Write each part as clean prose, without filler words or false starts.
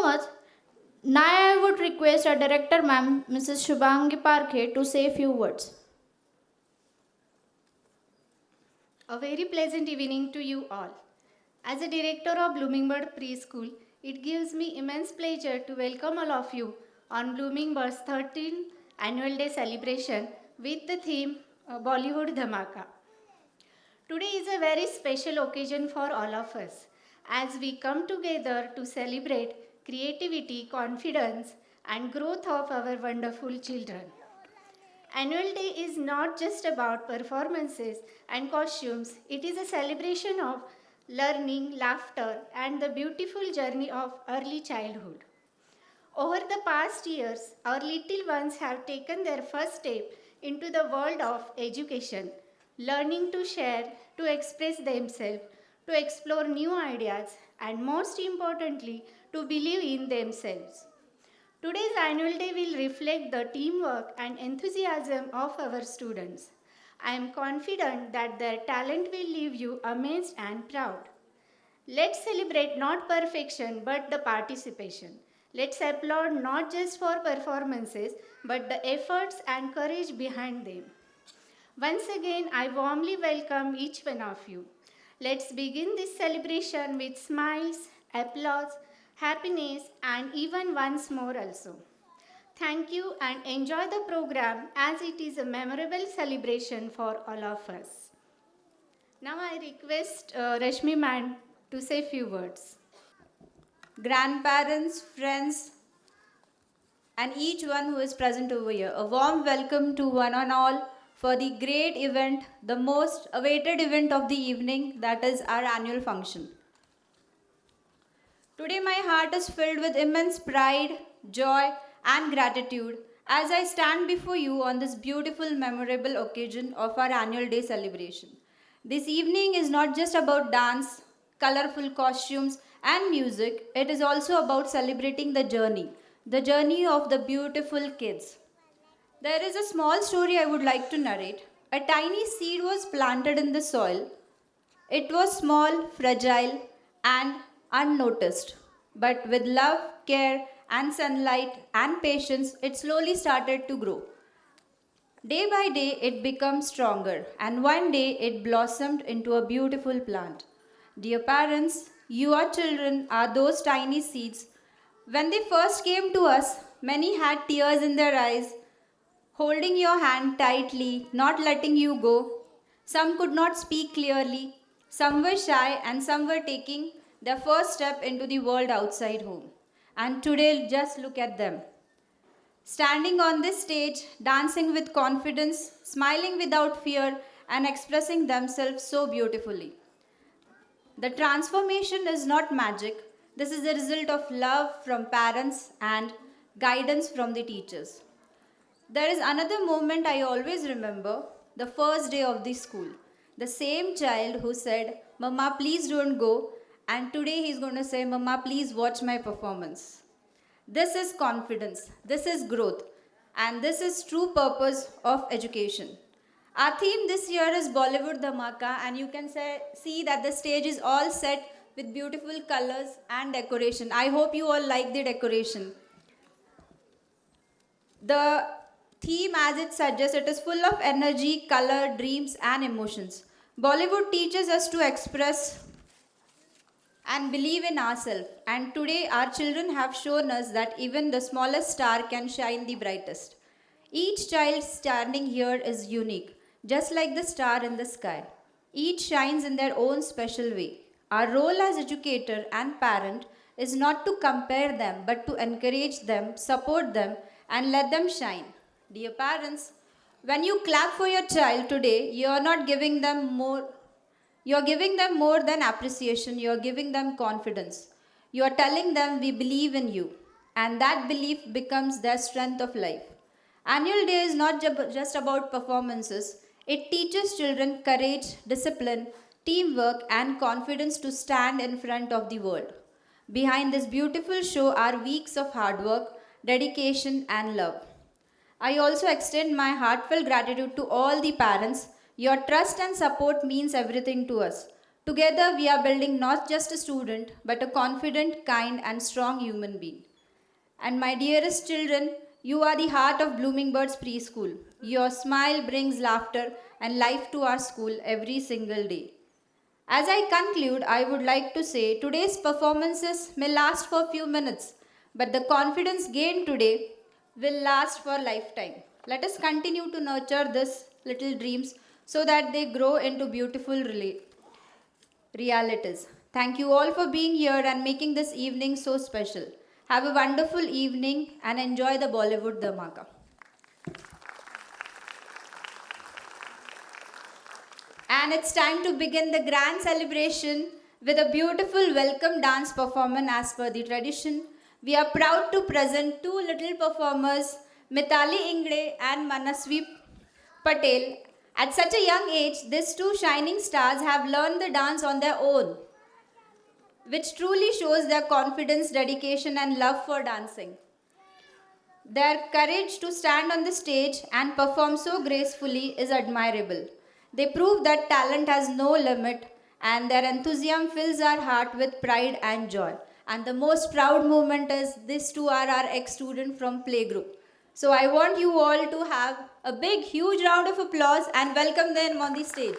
much. Now I would request our director ma'am, Mrs. Shubhangi Parkhe, to say a few words. A very pleasant evening to you all. As a director of Bloomingburg Preschool, it gives me immense pleasure to welcome all of you on Bloomingburg's 13th annual day celebration with the theme Bollywood Dhamaka. Today is a very special occasion for all of us as we come together to celebrate creativity, confidence, and growth of our wonderful children. Annual Day is not just about performances and costumes, it is a celebration of learning, laughter, and the beautiful journey of early childhood. Over the past years, our little ones have taken their first step into the world of education, learning to share, to express themselves, to explore new ideas, and most importantly, to believe in themselves. Today's annual day will reflect the teamwork and enthusiasm of our students. I am confident that their talent will leave you amazed and proud. Let's celebrate not perfection but the participation. Let's applaud not just for performances but the efforts and courage behind them. Once again, I warmly welcome each one of you. Let's begin this celebration with smiles, applause, happiness, and even once more also. Thank you and enjoy the program as it is a memorable celebration for all of us. Now I request Rashmi ma'am to say few words. Grandparents, friends, and each one who is present over here. A warm welcome to one and all for the great event, the most awaited event of the evening, that is our annual function. Today my heart is filled with immense pride, joy, and gratitude as I stand before you on this beautiful, memorable occasion of our annual day celebration. This evening is not just about dance, colorful costumes, and music, it is also about celebrating the journey of the beautiful kids. There is a small story I would like to narrate. A tiny seed was planted in the soil. It was small, fragile, and unnoticed. But with love, care, and sunlight and patience, it slowly started to grow. Day by day, it became stronger, and one day it blossomed into a beautiful plant. Dear parents, your children are those tiny seeds. When they first came to us, many had tears in their eyes, holding your hand tightly, not letting you go. Some could not speak clearly, some were shy, and some were taking their first step into the world outside home. And today, just look at them. Standing on this stage, dancing with confidence, smiling without fear, and expressing themselves so beautifully. The transformation is not magic. This is the result of love from parents and guidance from the teachers. There is another moment I always remember, the first day of the school. The same child who said, "Mama, please don't go," and today he's going to say, "Mama, please watch my performance." This is confidence, this is growth, and this is true purpose of education. Our theme this year is Bollywood Dhamaka, and you can see that the stage is all set with beautiful colors and decoration. I hope you all like the decoration. The theme, as it suggests, it is full of energy, color, dreams, and emotions. Bollywood teaches us to express and believe in ourselves. And today, our children have shown us that even the smallest star can shine the brightest. Each child standing here is unique, just like the star in the sky. Each shines in their own special way. Our role as educator and parent is not to compare them, but to encourage them, support them, and let them shine. Dear parents, when you clap for your child today, you're giving them more than appreciation, you're giving them confidence. You're telling them we believe in you, and that belief becomes their strength of life. Annual Day is not just about performances, it teaches children courage, discipline, teamwork, and confidence to stand in front of the world. Behind this beautiful show are weeks of hard work, dedication, and love. I also extend my heartfelt gratitude to all the parents. Your trust and support means everything to us. Together, we are building not just a student, but a confident, kind, and strong human being. And my dearest children, you are the heart of Blooming Birds Preschool. Your smile brings laughter and life to our school every single day. As I conclude, I would like to say today's performances may last for a few minutes, but the confidence gained today will last for a lifetime. Let us continue to nurture these little dreams so that they grow into beautiful realities. Thank you all for being here and making this evening so special. Have a wonderful evening and enjoy the Bollywood Dhamaka. And it's time to begin the grand celebration with a beautiful welcome dance performance as per the tradition. We are proud to present two little performers, Mitali Ingre and Manasvi Patel. At such a young age, these two shining stars have learned the dance on their own, which truly shows their confidence, dedication, and love for dancing. Their courage to stand on the stage and perform so gracefully is admirable. They prove that talent has no limit, and their enthusiasm fills our heart with pride and joy. And the most proud moment is these two are our ex-students from playgroup. So I want you all to have a big, huge round of applause and welcome them on the stage.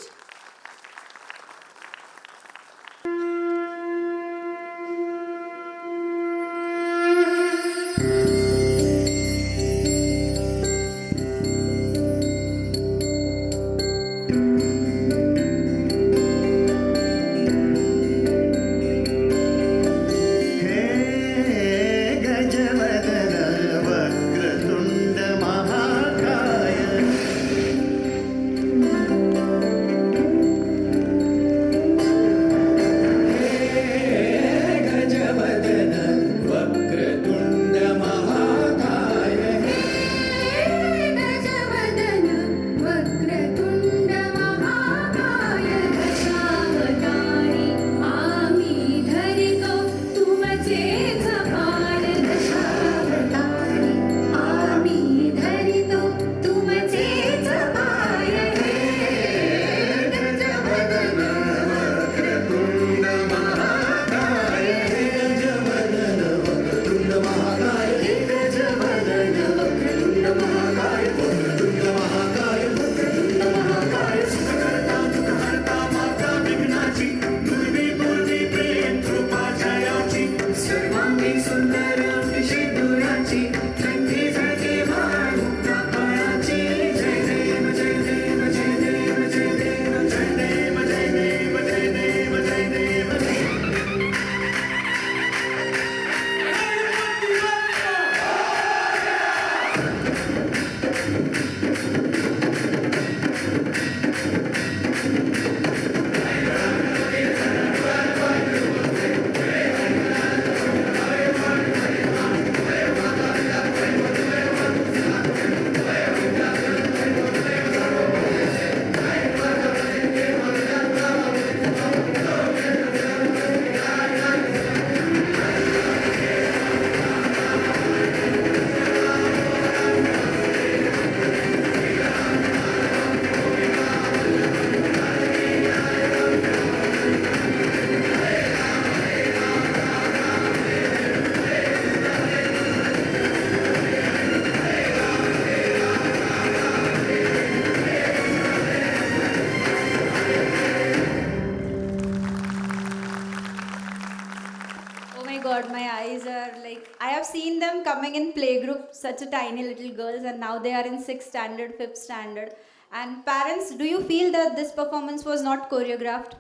God, my eyes are like, I have seen them coming in playgroup, such a tiny little girls, and now they are in 6th standard, 5th standard. And parents, do you feel that this performance was not choreographed?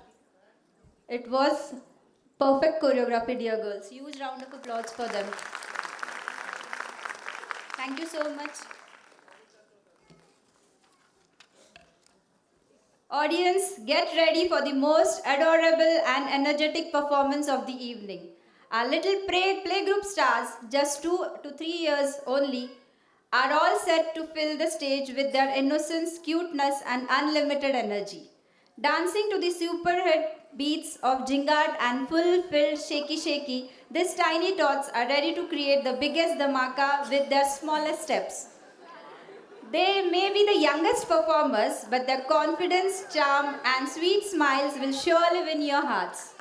It was perfect choreography, dear girls. Huge round of applause for them. Thank you so much. Audience, get ready for the most adorable and energetic performance of the evening. Our little playgroup stars, just 2 to 3 years only, are all set to fill the stage with their innocence, cuteness, and unlimited energy. Dancing to the super hit beats of Jingad and full-filled Shaky Shaky, these tiny tots are ready to create the biggest dhamaka with their smallest steps. They may be the youngest performers, but their confidence, charm, and sweet smiles will surely win your hearts.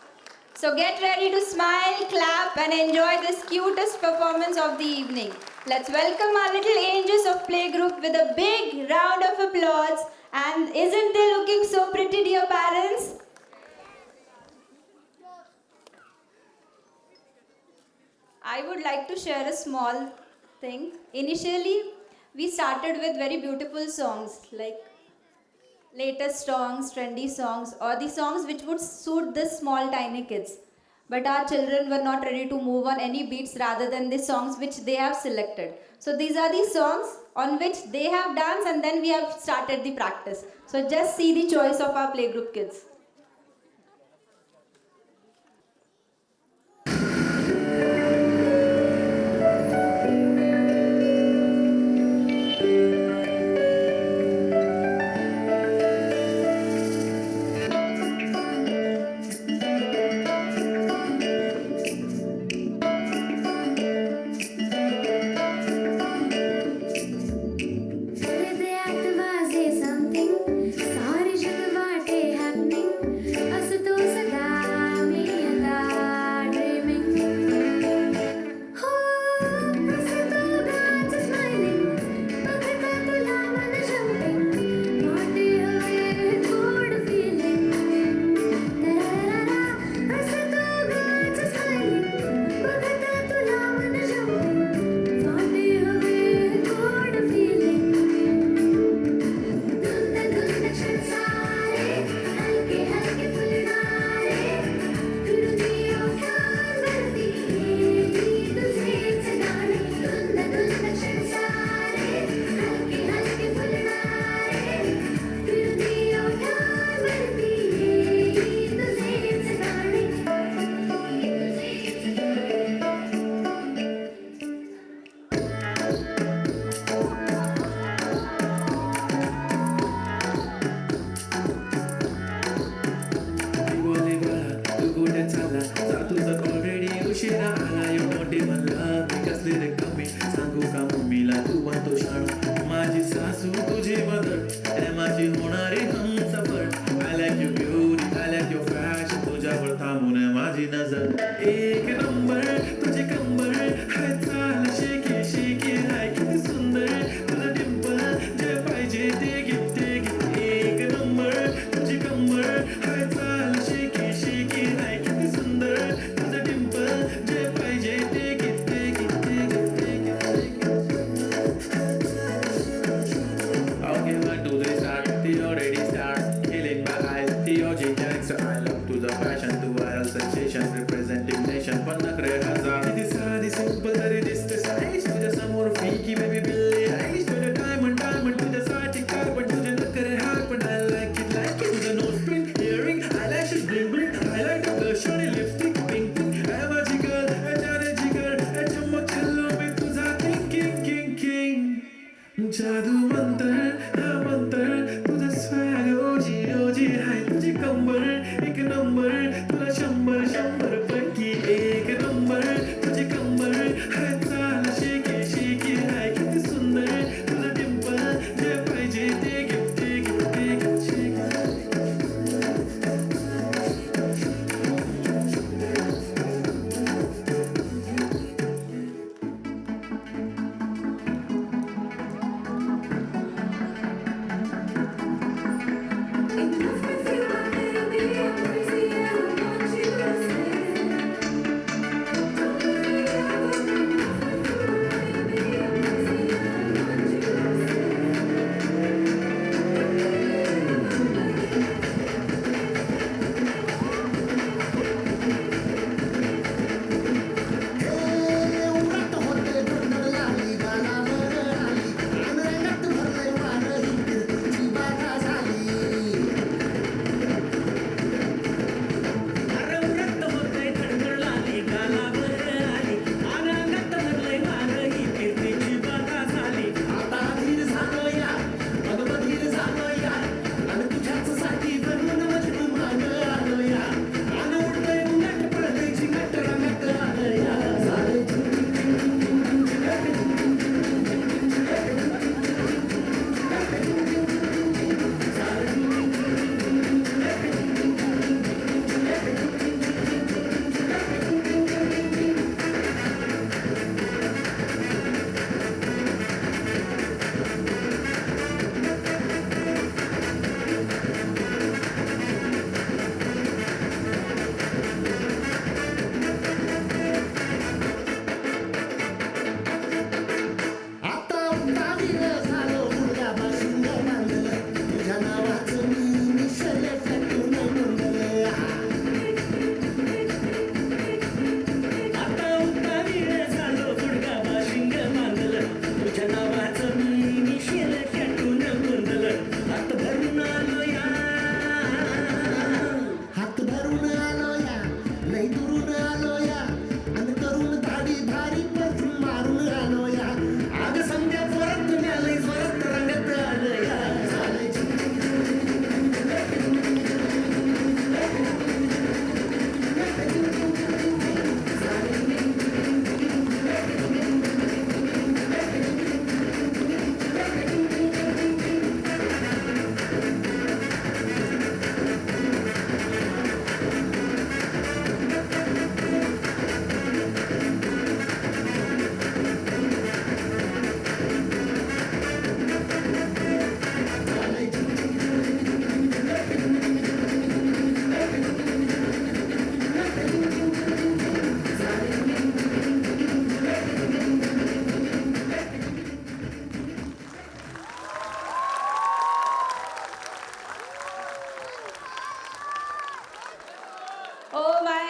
So get ready to smile, clap, and enjoy this cutest performance of the evening. Let's welcome our little angels of playgroup with a big round of applause. And isn't they looking so pretty, dear parents? I would like to share a small thing. Initially, we started with very beautiful songs like latest songs, trendy songs, or the songs which would suit the small tiny kids. But our children were not ready to move on any beats rather than the songs which they have selected. So these are the songs on which they have danced and then we have started the practice. So just see the choice of our playgroup kids. Something, sorry, happening.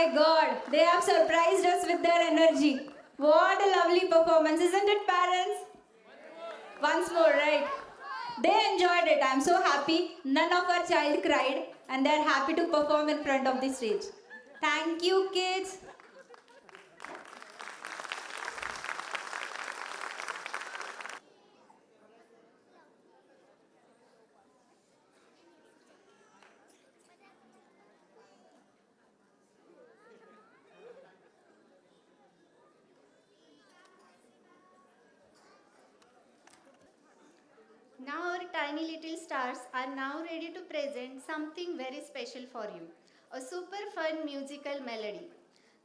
my God, they have surprised us with their energy. What a lovely performance, isn't it, parents? Once more, right? They enjoyed it. I'm so happy. None of our child cried, and they're happy to perform in front of the stage. Thank you, kids. Now our tiny little stars are now ready to present something very special for you. A super fun musical melody.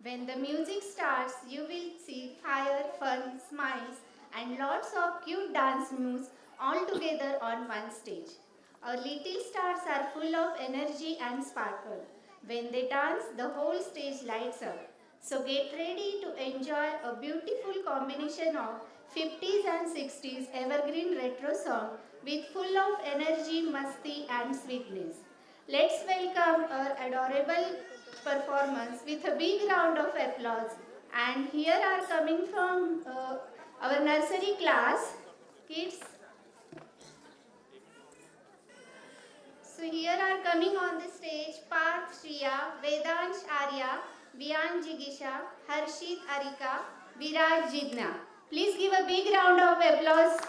When the music starts, you will see fire, fun, smiles and lots of cute dance moves all together on one stage. Our little stars are full of energy and sparkle. When they dance, the whole stage lights up. So get ready to enjoy a beautiful combination of 50s and 60s evergreen retro song with full of energy, masti and sweetness. Let's welcome our adorable performance with a big round of applause. And here are coming from our nursery class, kids. So here are coming on the stage Parth Shriya, Vedansh Arya, Bian Jigisha, Harshit Arika, Viraj Jidna. Please give a big round of applause.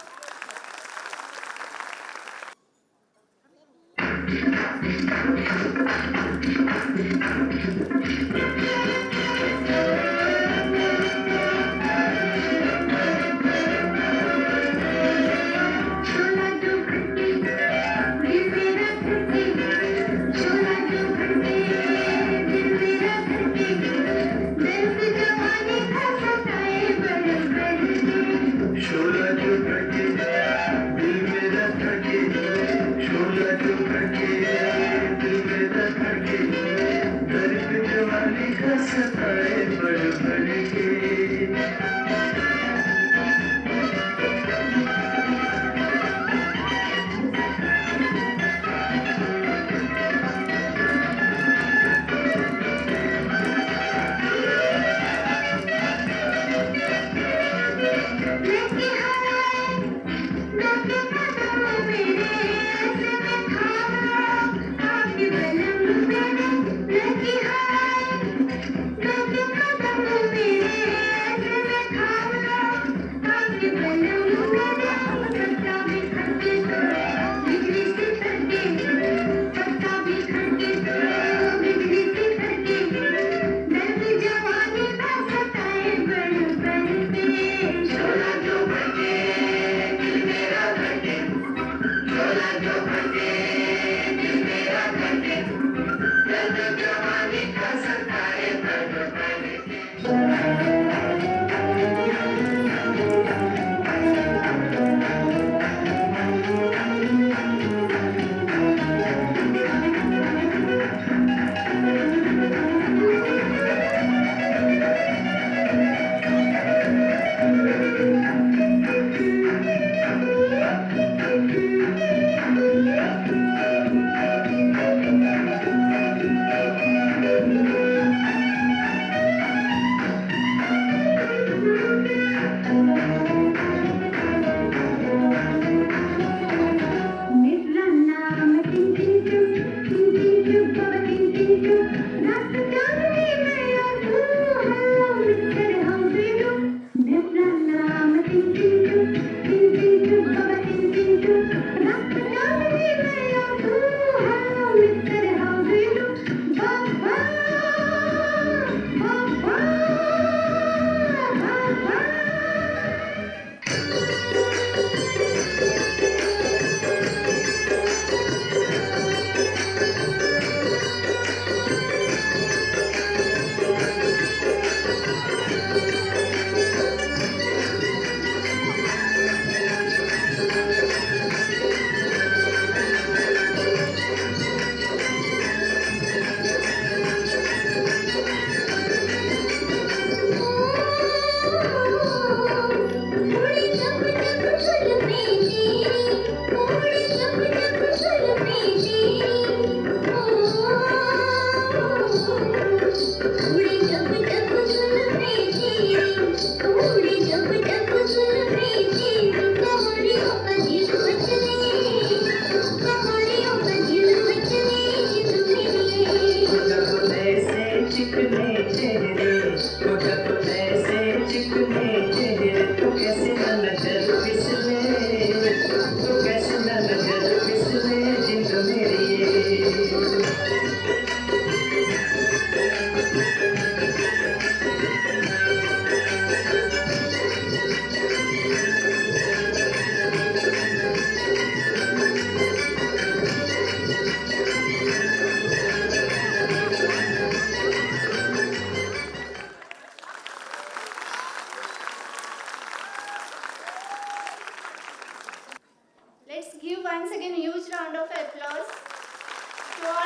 Lucky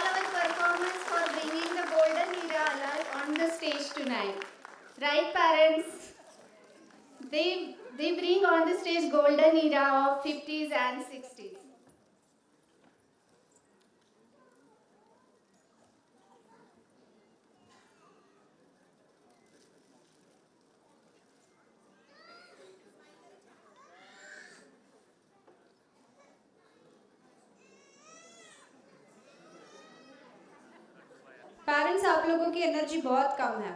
our performers for bringing the golden era alive on the stage tonight. Right, parents? They bring on the stage golden era of 50s and 60s. Parents आप लोगों की energy बहुत कम है.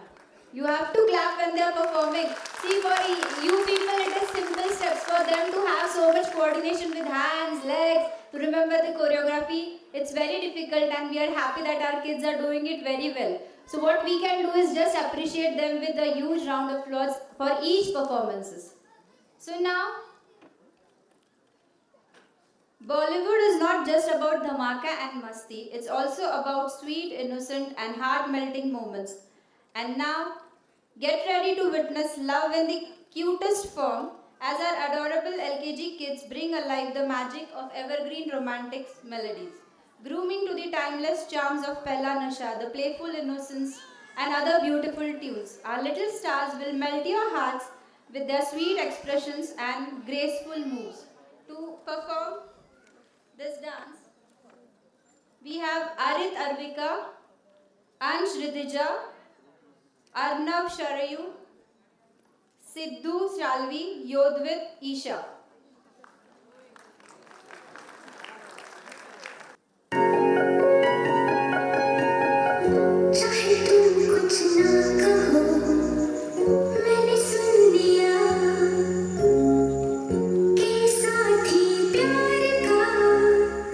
You have to clap when they are performing. See, for you people, it is simple steps for them to have so much coordination with hands, legs, to remember the choreography. It's very difficult, and we are happy that our kids are doing it very well. So what we can do is just appreciate them with a huge round of applause for each performances. So now, Bollywood is not just about dhamaka and masti. It's also about sweet, innocent, and heart-melting moments. And now, get ready to witness love in the cutest form as our adorable LKG kids bring alive the magic of evergreen romantic melodies, grooming to the timeless charms of Pehla Nasha, the playful innocence, and other beautiful tunes. Our little stars will melt your hearts with their sweet expressions and graceful moves. To perform this dance, we have Arit Arvika, Ansh Ridija, Arnav Sharayu, Siddhu Shalvi, Yodvit Isha. चाहे तुम कुछ ना कहो, मैंने सुन लिया कि साथी प्यार का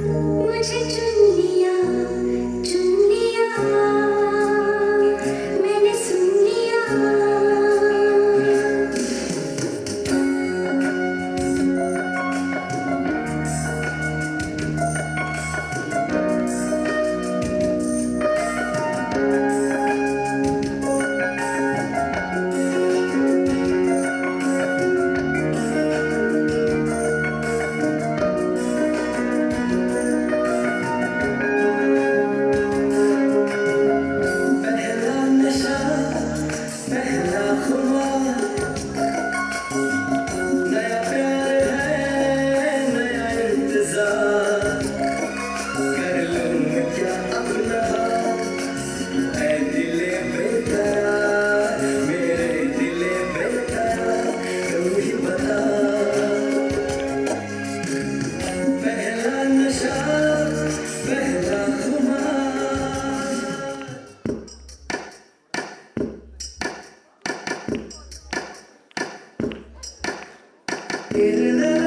मुझे चुन लिया, मैंने सुन लिया. पहला नशा पहला खुमार नया प्यार है नया इंतजार कर लूं क्या अपना ऐ दिले बेकरार मेरे दिले बेकरार तू ही बता पहला नशा पहला खुमार तेरे नाम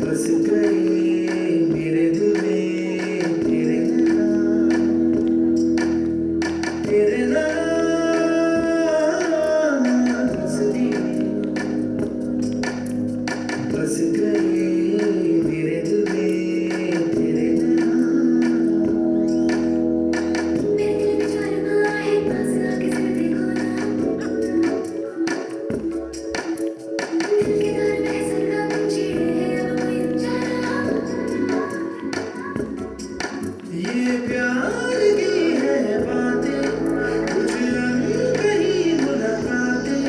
बस गई मेरे दिल में तेरे नाम बस गई मेरे दिल में तेरे नाम. मेरे दिल में जो अरमां है, पास आके जरा देखो ना. दिल के तार में सरगम छेड़े हैं, अब कोई जाना. ये प्यार की है बातें कुछ कहीं मुलाकातें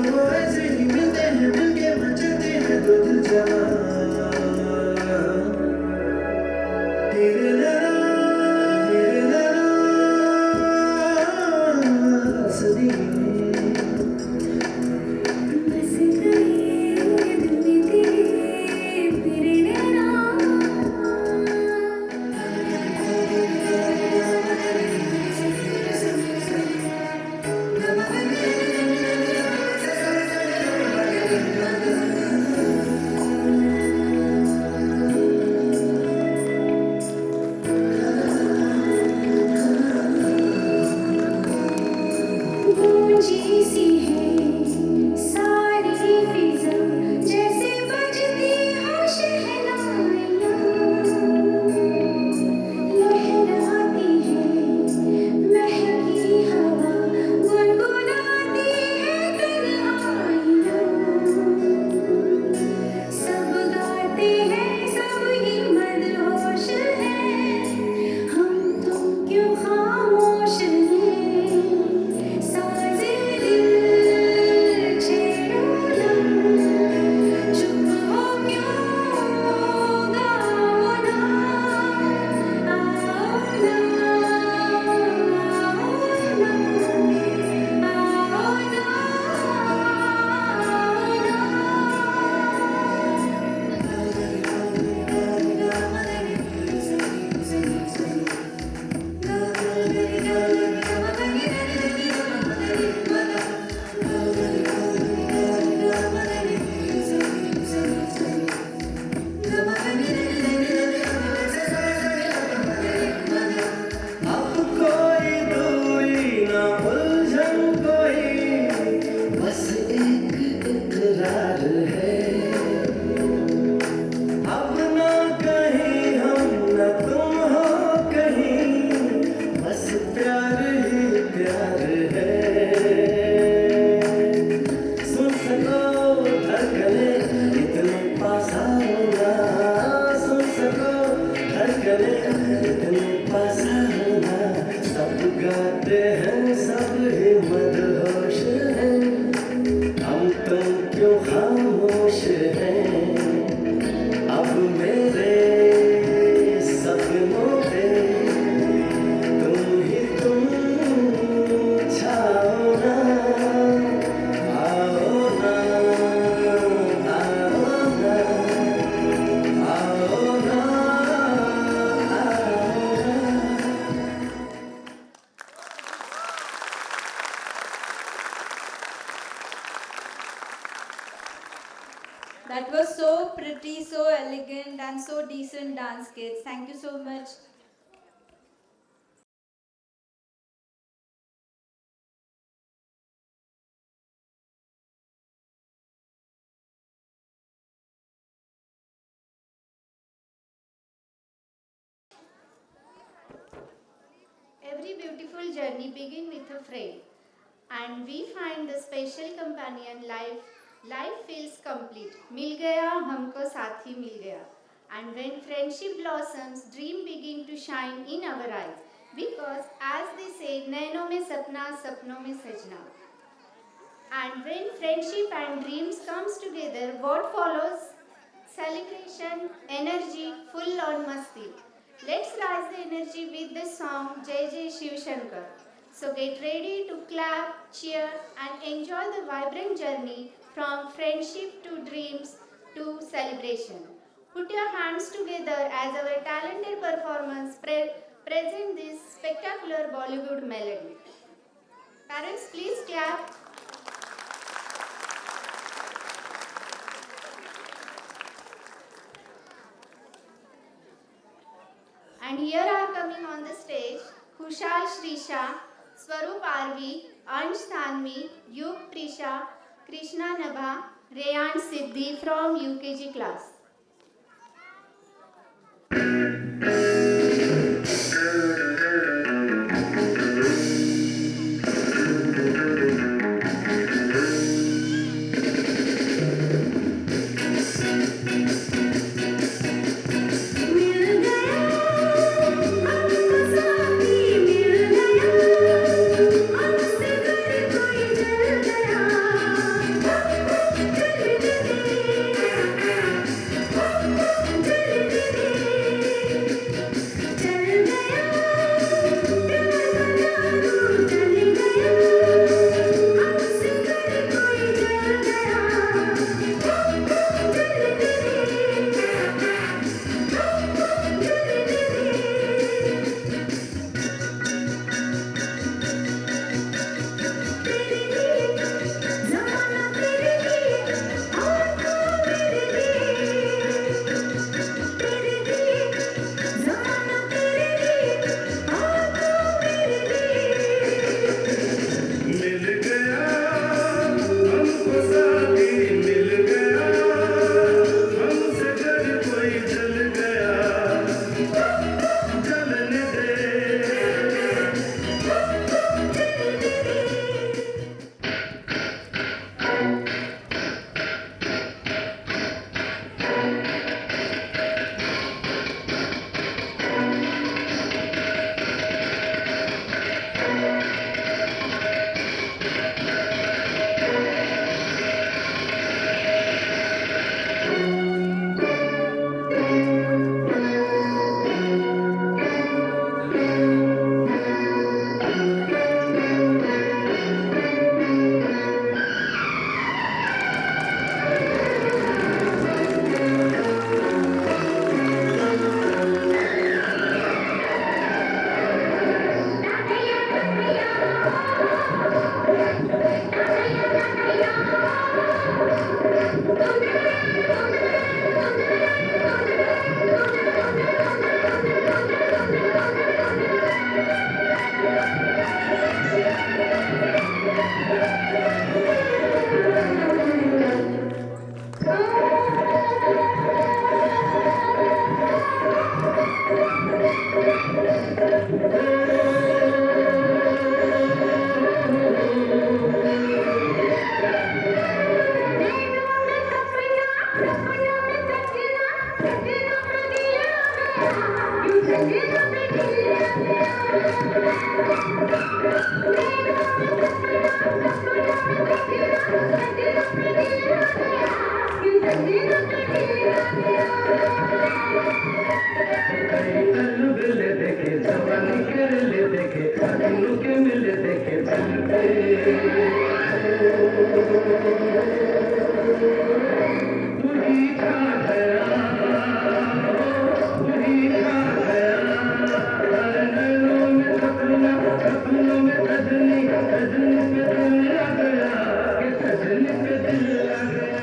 तो ऐसे ही मिलते हैं मिलके मचलते हैं दो दिल जवां Please, so elegant and so decent dance kids. Thank you so much. Every beautiful journey begins with a friend, and we find the special companion life. Life feels complete. मिल गया हमको साथी मिल गया. And when friendship blossoms, dream begin to shine in our eyes. Because as they say, नैनों में सपना, सपनों में सजना. And when friendship and dreams comes together, what follows? Celebration, energy, full on masti. Let's rise the energy with the song Jai Jai Shiv Shankar. So get ready to clap, cheer and enjoy the vibrant journey from friendship to dreams to celebration. Put your hands together as our talented performers present this spectacular Bollywood melody. Parents, please clap. And here are coming on the stage Kushal Shrisha, Swarup Arvi, Ansh Sanvi, Yug Prisha, Krishna Nabha, Rayan Siddhi from UKG class. मिल गया हमको साथी मिल गया हमसे घर कोई जल गया जलने दे अलबेले देखे जवानी कर ले देखे अगनू के मिले देखे दिल पे तू ही खा गया तू ही खा गया नैनों में सपना सपनों में सजनी सजनी पे दिल लग गया कि सजनी पे दिल लग गया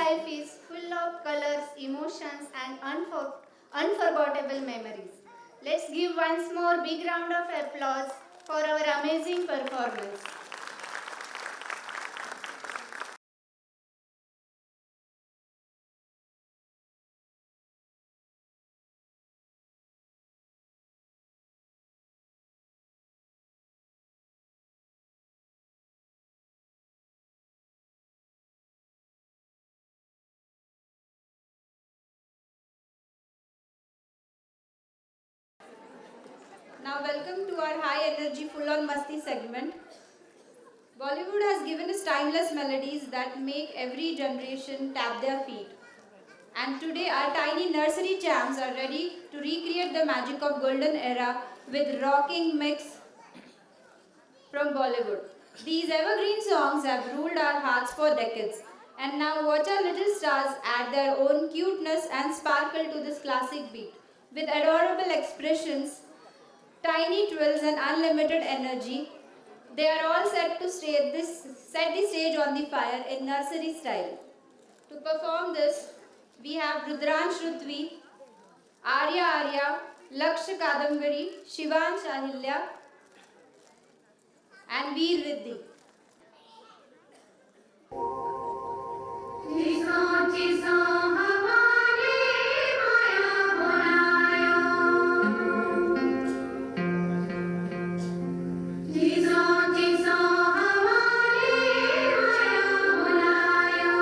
life is full of colors, emotions, and unforgettable memories. Let's give once more big round of applause for our amazing performance. Now welcome to our high energy full on masti segment. Bollywood has given us timeless melodies that make every generation tap their feet. And today our tiny nursery champs are ready to recreate the magic of golden era with rocking mix from Bollywood. These evergreen songs have ruled our hearts for decades. And now watch our little stars add their own cuteness and sparkle to this classic beat. With adorable expressions, tiny twirls and unlimited energy, they are all set to set the stage on the fire in nursery style. To perform this, we have Rudransh Rutvi, Arya, Laksh Kadambari, Shivan Shahilya, and Veer Riddhi. जिसों जिसों हमारे माया बुलायो जिसों जिसों हमारे माया बुलायो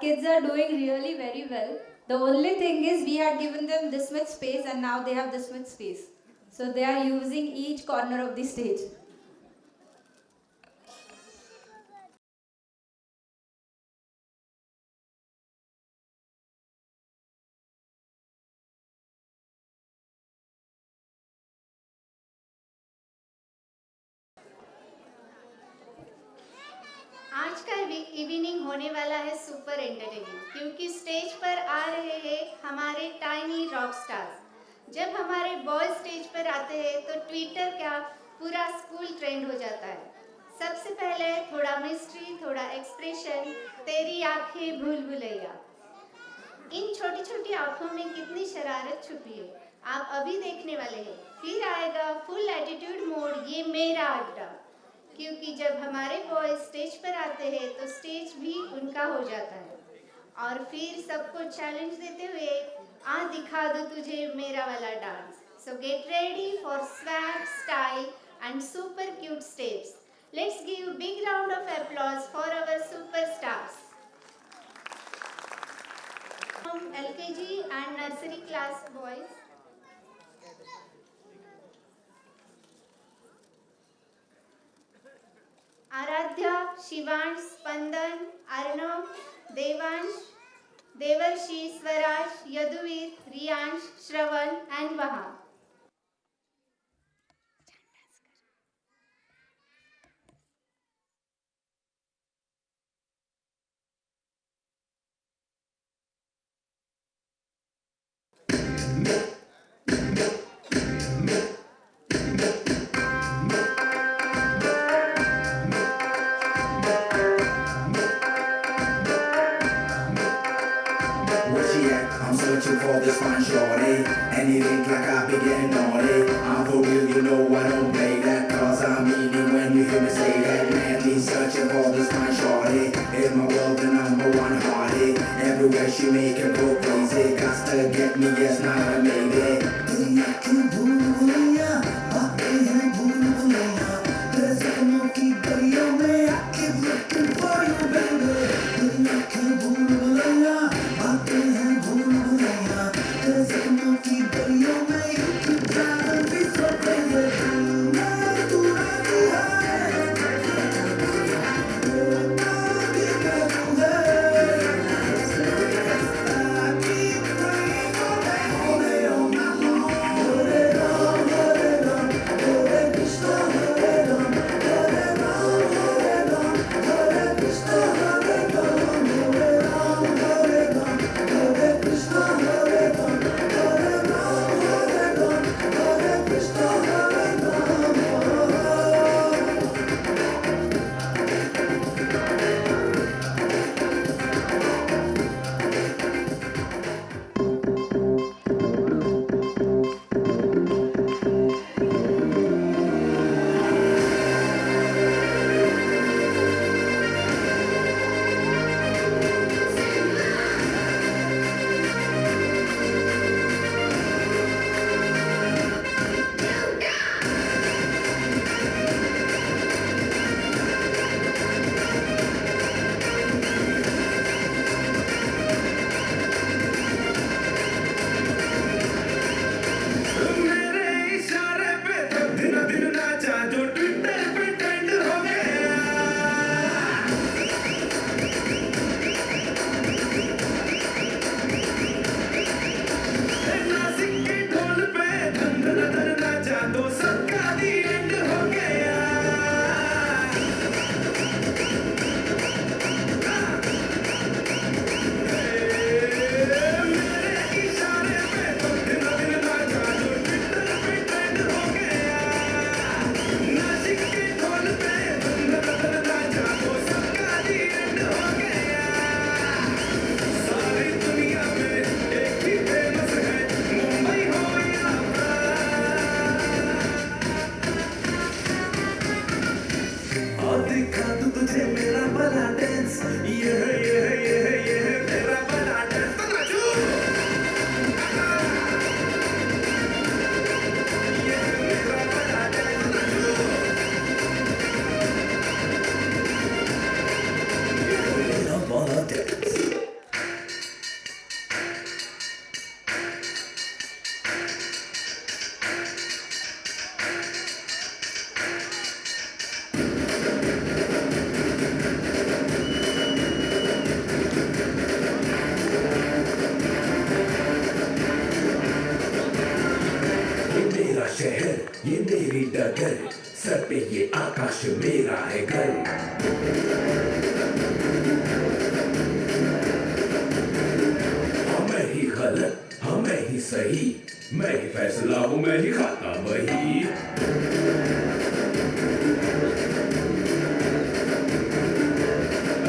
kids are doing really very well. The only thing is we had given them this much space and now they have this much space. So they are using each corner of the stage. आज का evening होने वाला है super entertaining, क्योंकि stage पर आ रहे हैं हमारे टाइनी रॉक स्टार्स। जब हमारे बॉय स्टेज पर आते हैं तो ट्विटर क्या पूरा स्कूल ट्रेंड हो जाता है। सबसे पहले थोड़ा मिस्ट्री, थोड़ा एक्सप्रेशन, तेरी आंखें भूल भुलैया। इन छोटी छोटी आंखों में कितनी शरारत छुपी है, आप अभी देखने वाले हैं। फिर आएगा फुल एटीट्यूड मोड, ये मेरा अड्डा, क्योंकि जब हमारे बॉयज स्टेज पर आते हैं तो स्टेज भी उनका हो जाता है। और फिर सबको चैलेंज देते हुए आ दिखा दो तुझे मेरा वाला dance. So get ready for swag, style and super cute steps. Let's give big round of applause for our superstars. LKG and nursery class boys. Aaradhya, Shivansh, Spandan, Arnav, Devansh, Devarshi, Swaraj, Yaduveer, Riyansh, Shravan and वहा। Where she at? I'm searching for this fine shorty. And it ain't like I be getting naughty. I'm for real, you know I don't play that. Cause I mean it when you hear me say that. Madly searching for this fine shorty. In my world, the number one hearty. Everywhere she make it go crazy. Got to get me, yes, not a maybe. दुनिया की भूल भुलैया, बातें हैं भूल भुलैया। तेरे सपनों की गलियों में I keep looking for you, baby. दुनिया की भूल भुलैया, बातें हैं भूल भुलैया। तेरे सपनों की गलियों में you keep driving me so crazy. मैं तू नहीं है, तेरा नाम भी मैं तू है। I keep praying all day all night long. Put it on, ये मेरी डगर, सर पे ये आकाश मेरा है घर। हाँ मैं ही गलत, हाँ मैं ही सही, मैं ही फैसला हूँ, मैं ही खाता वही।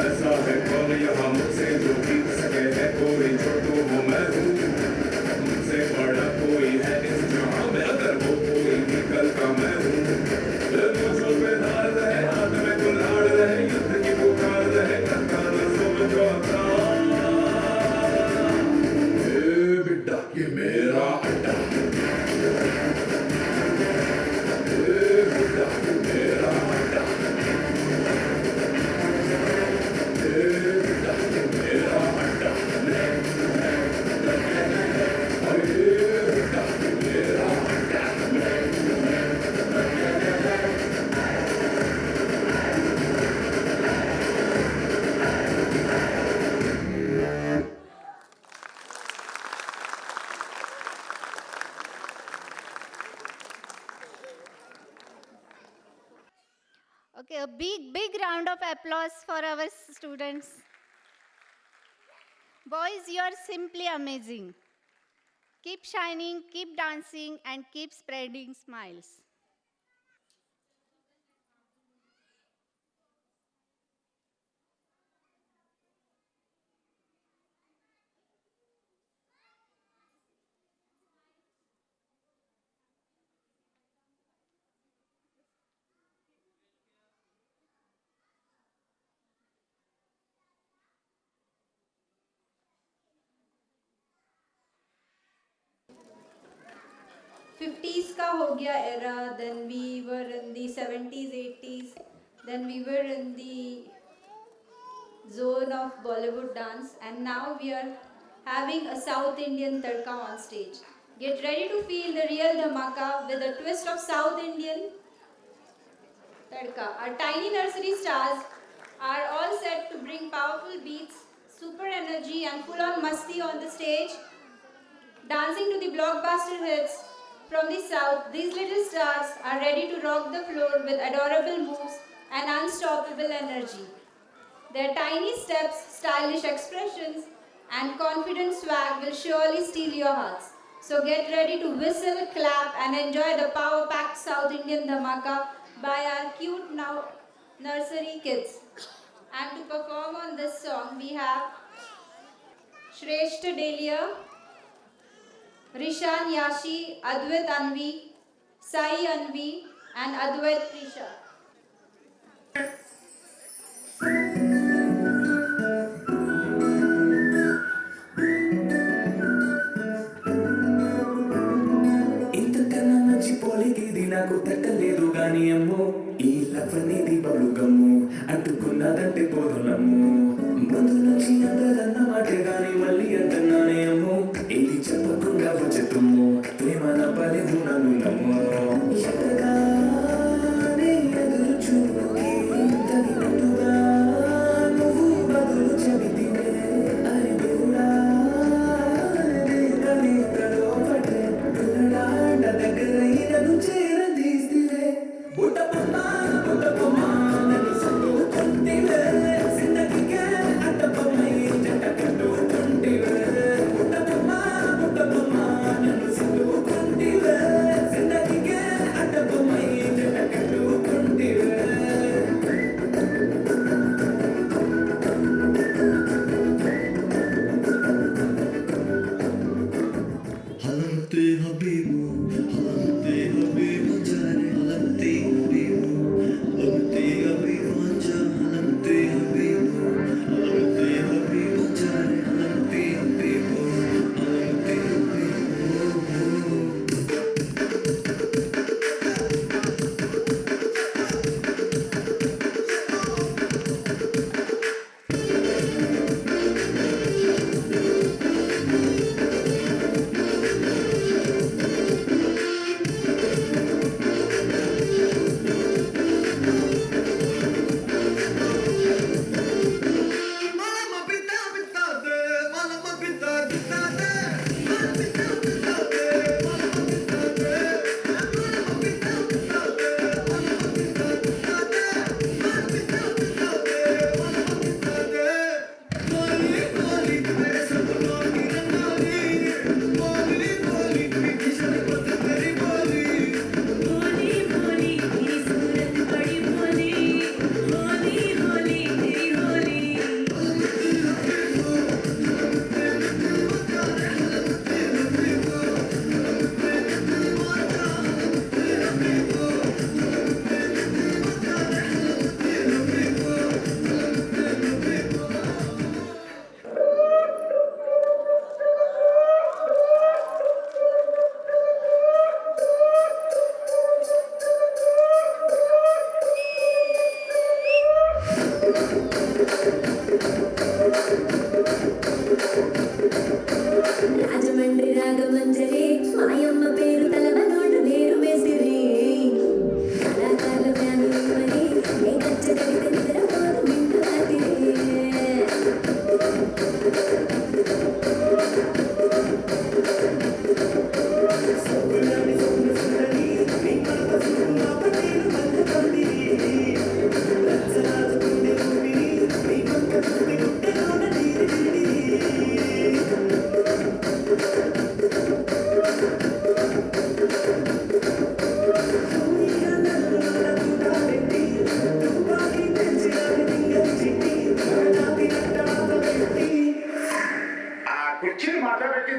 ऐसा है कौन यहाँ मुझसे जो जीत सके है कोई, जो तो वो मैं हूँ, मुझसे बड़ा कोई है इस जहाँ में, अगर वो कोई भी कल का मैं हूँ। मुझ पे धार रहे, हाथ में कुल्हाड़ रहे, युद्ध की पुकार रहे, करता न समझो अपराध। ए बेटा ये मेरा अड्डा, ए बेटा ये मेरा अड्डा, ए बेटा ये मेरा अड्डा, ए बेटा ये मेरा अड्डा। Okay, a big round of applause for our students. Boys, you are simply amazing. Keep shining, keep dancing, and keep spreading smiles. Fifties का हो गया era, then we were in the 70s 80s, then we were in the zone of Bollywood dance, and now we are having a South Indian tadka on stage. Get ready to feel the real dhamaka with a twist of South Indian tadka. Our tiny nursery stars are all set to bring powerful beats, super energy and full on masti on the stage. Dancing to the blockbuster hits from the south, these little stars are ready to rock the floor with adorable moves and unstoppable energy. Their tiny steps, stylish expressions, and confident swag will surely steal your hearts. So get ready to whistle, clap, and enjoy the power-packed South Indian dhamaka by our cute now nursery kids. And to perform on this song, we have Shreshth Delia, Rishan Yashi, Advait Anvi, Sai Anvi, and Advait Prisha. ఇంతకన్నా మంచి పోలికేది నాకు తట్టలేదు గాని అమ్మో, ఈ love అనేది బబులు గమ్ము, అంటుకున్నదంటే పోదు నమ్ము. ముందు నుంచి అందరన్న మాటే గాని మళ్ళీ అంటున్నానే అమ్మో, ఇది చెప్పకుండా వచ్చే తుమ్ము, ప్రేమ నవ్వలేదు నన్ను నమ్ము. ఎటగానే ఎదురు చూపుకి తగినట్టుగా నువ్వు బదులు చెబితివే, అరే దేవుడా నీతలో పడే పిల్లడాండ దగ్గరైనను చేరదీస్తివే. బుట్టబొమ్మ బుట్టబొమ్మ నన్ను సొంతుకుంటివే, జిందగీకే అడ్డబొమ్మై జంట కట్టుకుంటివే. బుట్టబొమ్మ బుట్టబొమ్మ నన్ను సొంతుకుంటివే, జిందగీకే మాట్లాడకి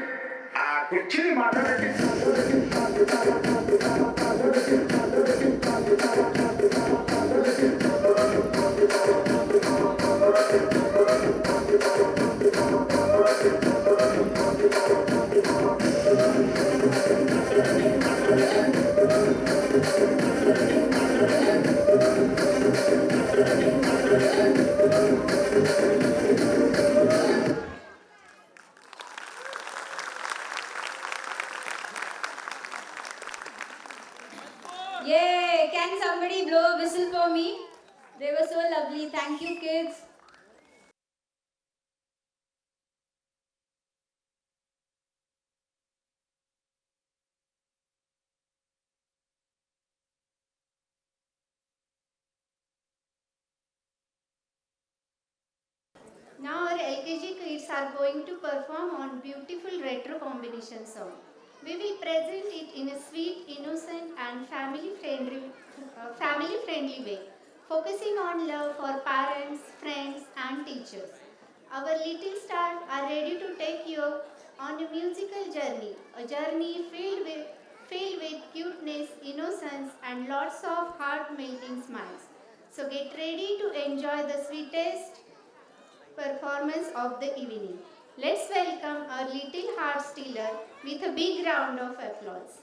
ఆ కుర్చీని మాట్లాడకి Yay! Can somebody blow a whistle for me? They were so lovely. Thank you, kids. Now our LKG kids are going to perform on beautiful retro combination song. We will present it in a sweet, innocent and family-friendly way, focusing on love for parents, friends and teachers. Our little stars are ready to take you on a musical journey, a journey filled with cuteness, innocence and lots of heart-melting smiles. So get ready to enjoy the sweetest performance of the evening. Let's welcome our little heart stealer with a big round of applause.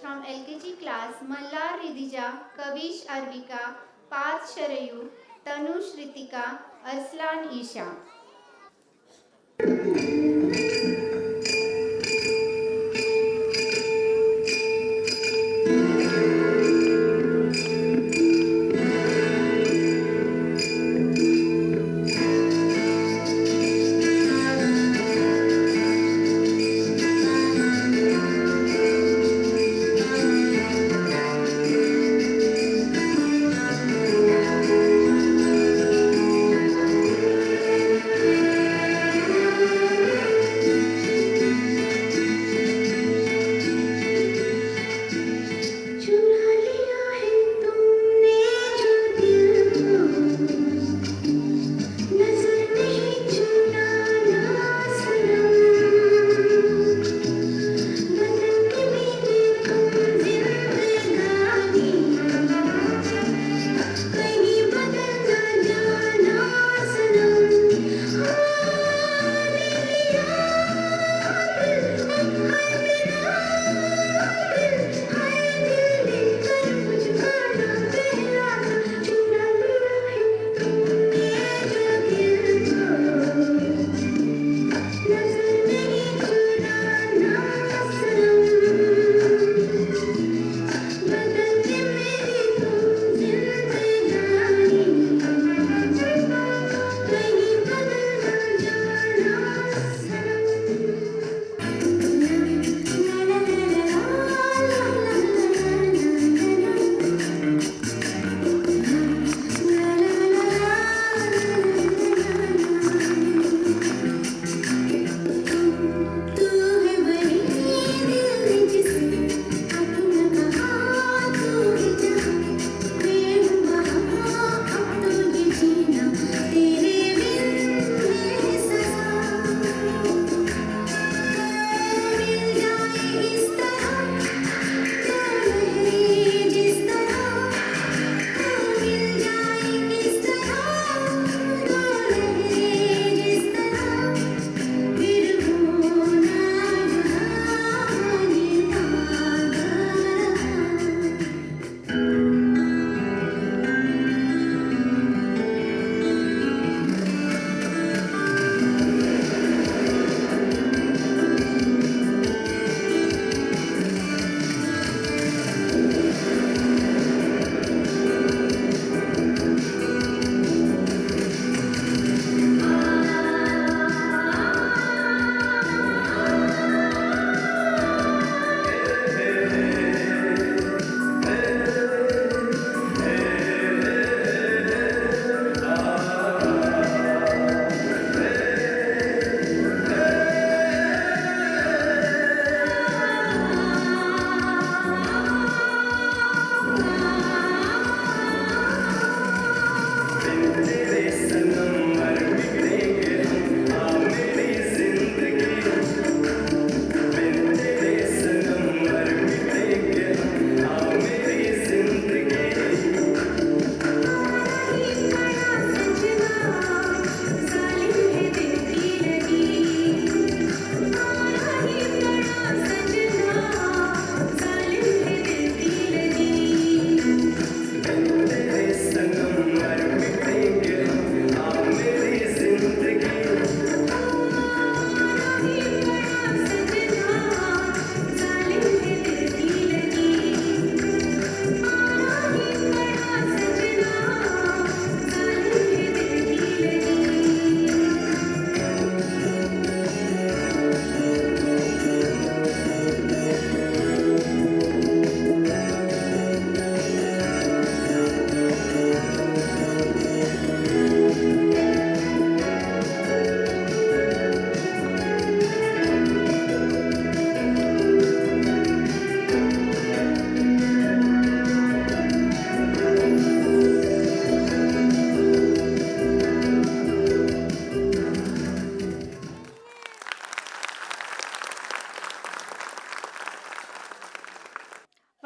From LKG class, Mallar Ridija, Kavish Arvika, Parth Sharayu, Tanush Ritika, Arslan Isha.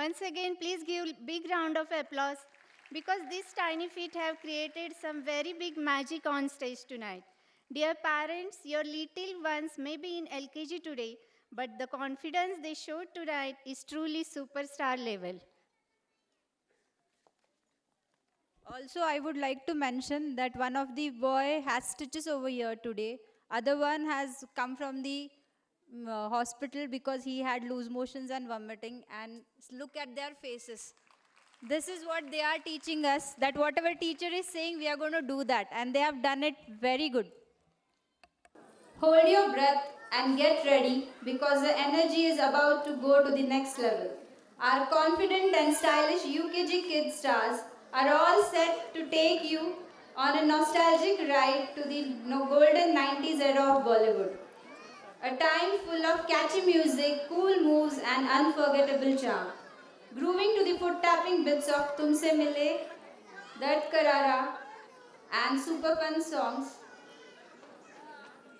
Once again, please give big round of applause because these tiny feet have created some very big magic on stage tonight. Dear parents, your little ones may be in LKG today, but the confidence they showed tonight is truly superstar level. Also, I would like to mention that one of the boy has stitches over here today. Other one has come from the hospital because he had loose motions and vomiting. And look at their faces. This is what they are teaching us, that whatever teacher is saying, we are going to do that. And they have done it very good. Hold your breath and get ready because the energy is about to go to the next level. Our confident and stylish UKG kid stars are all set to take you on a nostalgic ride to the golden 90s era of Bollywood. A time full of catchy music, cool moves and unforgettable charm. Grooving to the foot-tapping bits of Tumse Mile, Dard Karara and super fun songs,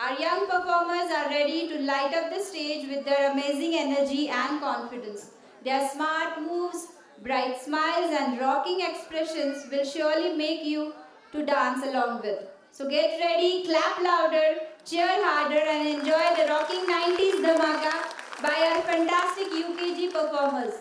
our young performers are ready to light up the stage with their amazing energy and confidence. Their smart moves, bright smiles and rocking expressions will surely make you to dance along with. So get ready, clap louder, cheer harder and enjoy the rocking 90s dhamaka by our fantastic UKG performers.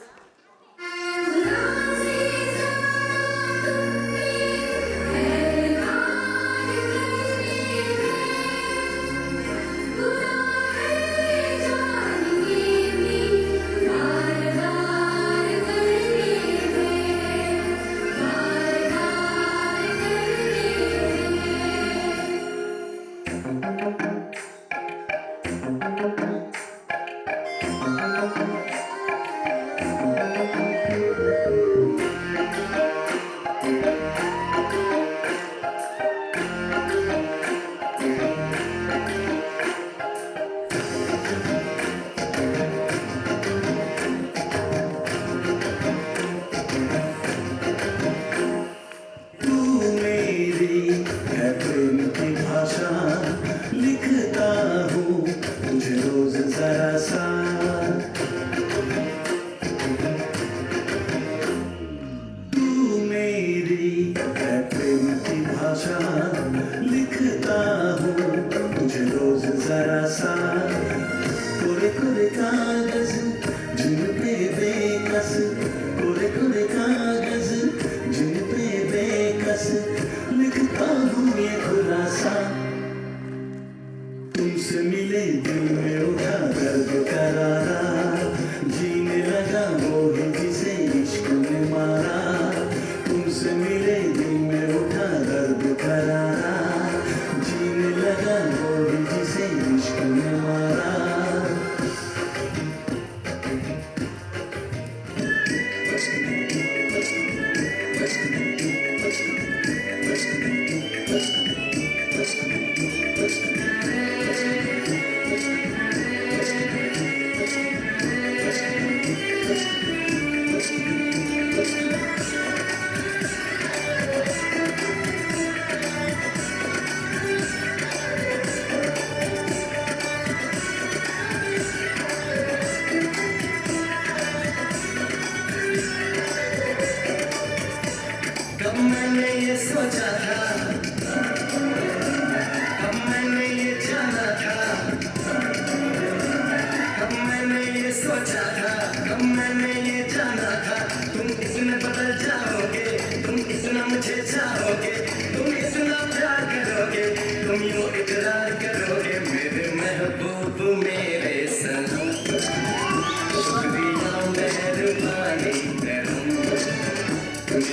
तुमसे मिले दिल में उठा दर्द करारा, जीने लगा वो ही जिसे इश्क ने मारा। तुमसे मिले दिल में उठा दर्द करारा, जीने लगा वो ही जिसे इश्क ने मारा। कब मैंने ये सोचा था, कब मैंने ये जाना था, कब मैंने ये सोचा था, कब मैंने ये जाना था। तुम इतना बदल जाओगे, तुम इतना मुझे चाहोगे, तुम इतना प्यार करोगे, तुम यूं इकरार करोगे मेरे महबूब मेरे सनम। शुक्रिया मेहरबानी करो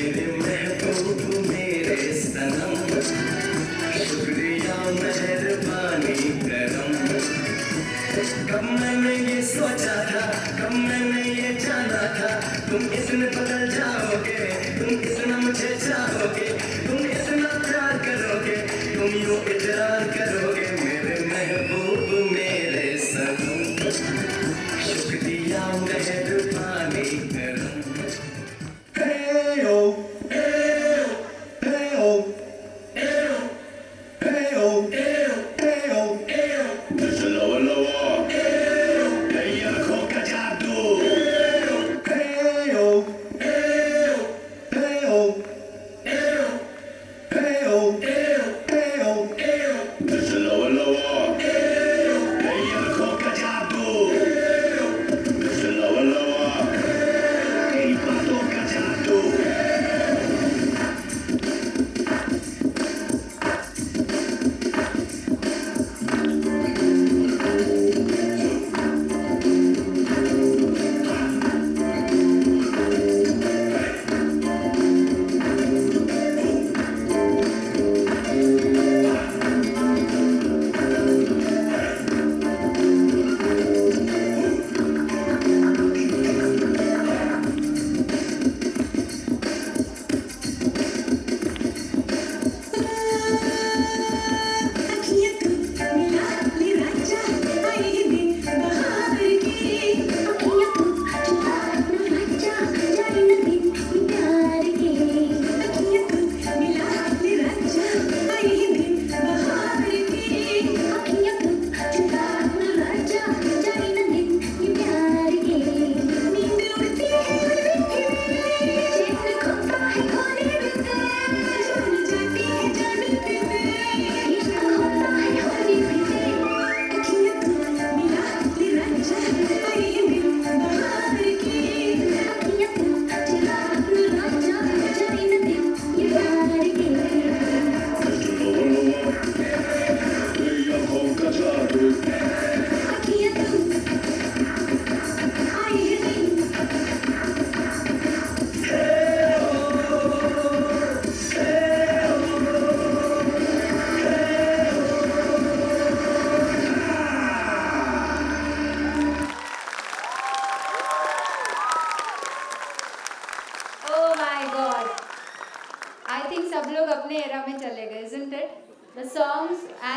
मेरे महबूब मेरे सनम, शुक्रिया मेहरबानी करम। कब मैंने ये सोचा था, कब मैंने ये जाना था, तुम इतने बदल जाओगे, तुम इतना मुझे चाहोगे, तुम इतना प्यार करोगे, तुम यूं इकरार करोगे मेरे महबूब मेरे सनम। शुक्रिया मेहरबानी करम। Hey oh, hey oh, hey oh, hey oh, hey oh, hey oh. Mr. Lower Lower, hey oh, hey ya coca jadoo, hey oh,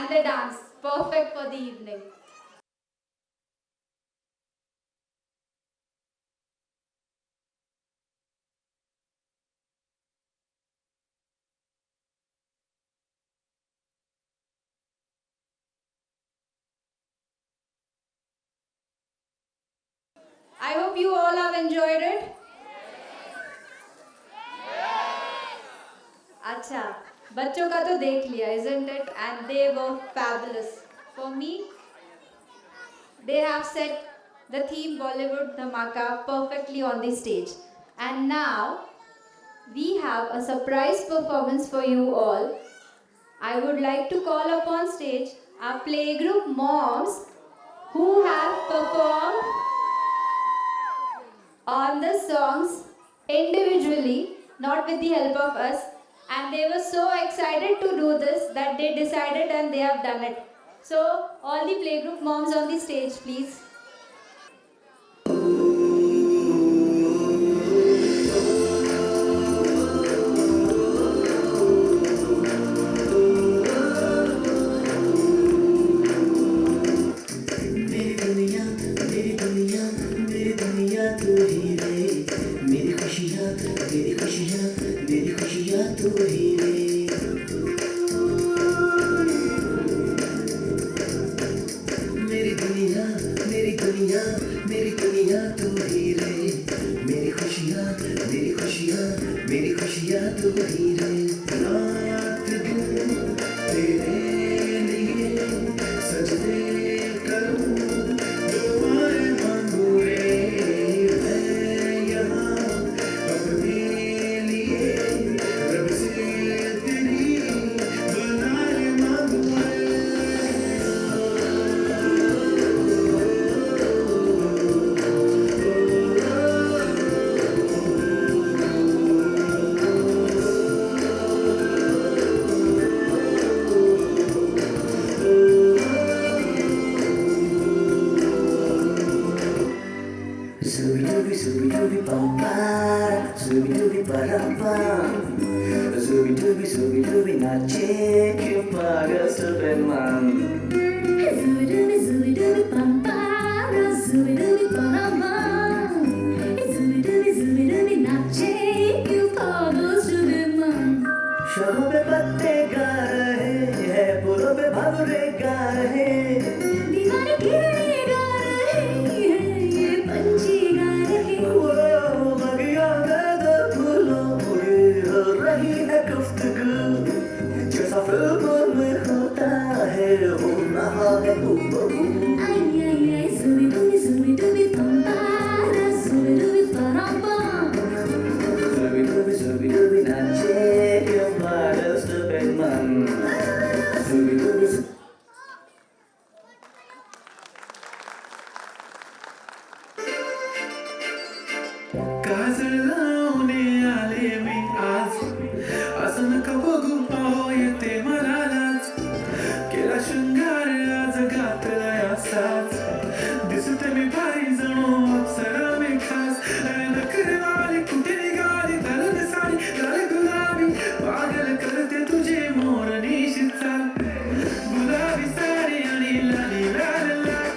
and the dance. Perfect for the evening. I hope you all have enjoyed it. अच्छा, बच्चों का तो देख लिया, isn't it? And they were fabulous. For me, they have set the theme Bollywood Dhamaka perfectly on the stage. And now, we have a surprise performance for you all. I would like to call upon stage our playgroup moms who have performed on the songs individually, not with the help of us. And they were so excited to do this that they decided and they have done it. So, all the playgroup moms on the stage, please. मेरी दुनिया मेरी दुनिया मेरी दुनिया तू ही रे मेरी खुशियाँ मेरी खुशियाँ मेरी खुशियाँ तू ही रे मेरी दुनिया मेरी दुनिया मेरी दुनिया तू ही रे मेरी खुशियाँ मेरी खुशियाँ मेरी खुशियाँ तू ही रे रात दिन तेरे लिए सजदे करूं दुआएं मांगू रे मैं यहाँ अपने लिए रब से तेरी बनाए मांगू Zooby-dooby, zooby-dooby, bum-ba, zooby-dooby, ba-dum-bum. Zooby-dooby, zooby-dooby, nache क्यों पागल Suleman. Zooby-dooby, zooby-dooby, bum-ba-da, zooby-dooby, ba-da-bum. Zooby-dooby, zooby-dooby, नाचे क्यों पागल सुलेमान. शबों पे पत्ते गा रहे हैं, पुरों पे भंवरे गा रहे. दीवाने गिरने गा रहे हैं, ये पंछी गा रहे हैं. वो बगिया में दर फूलों उड़ी हो रही है गुफ्तगू. जैसा फिल्मों में होता है हो रहा है हूबहू. Ay, ay, ay, zooby-dooby, zooby-dooby, bum-ba-da, zooby-dooby, ba-da-bum. Zooby-dooby, zooby-dooby, nache क्यों पागल सुलेमान. Zooby-dooby, काजळ लावणे आले मी आज असं नका बघू पाहो येते मनालाच केला शृंगार आज घातलाय असाच दिसते मी भारी जणू अप्सरा मी खास नखरवाली कुठे निघाली घालून साडी लाल गुलाबी पागल करते तुझे मोरनीशी चाल गुलाबी साडी आणि लाली लाल लाल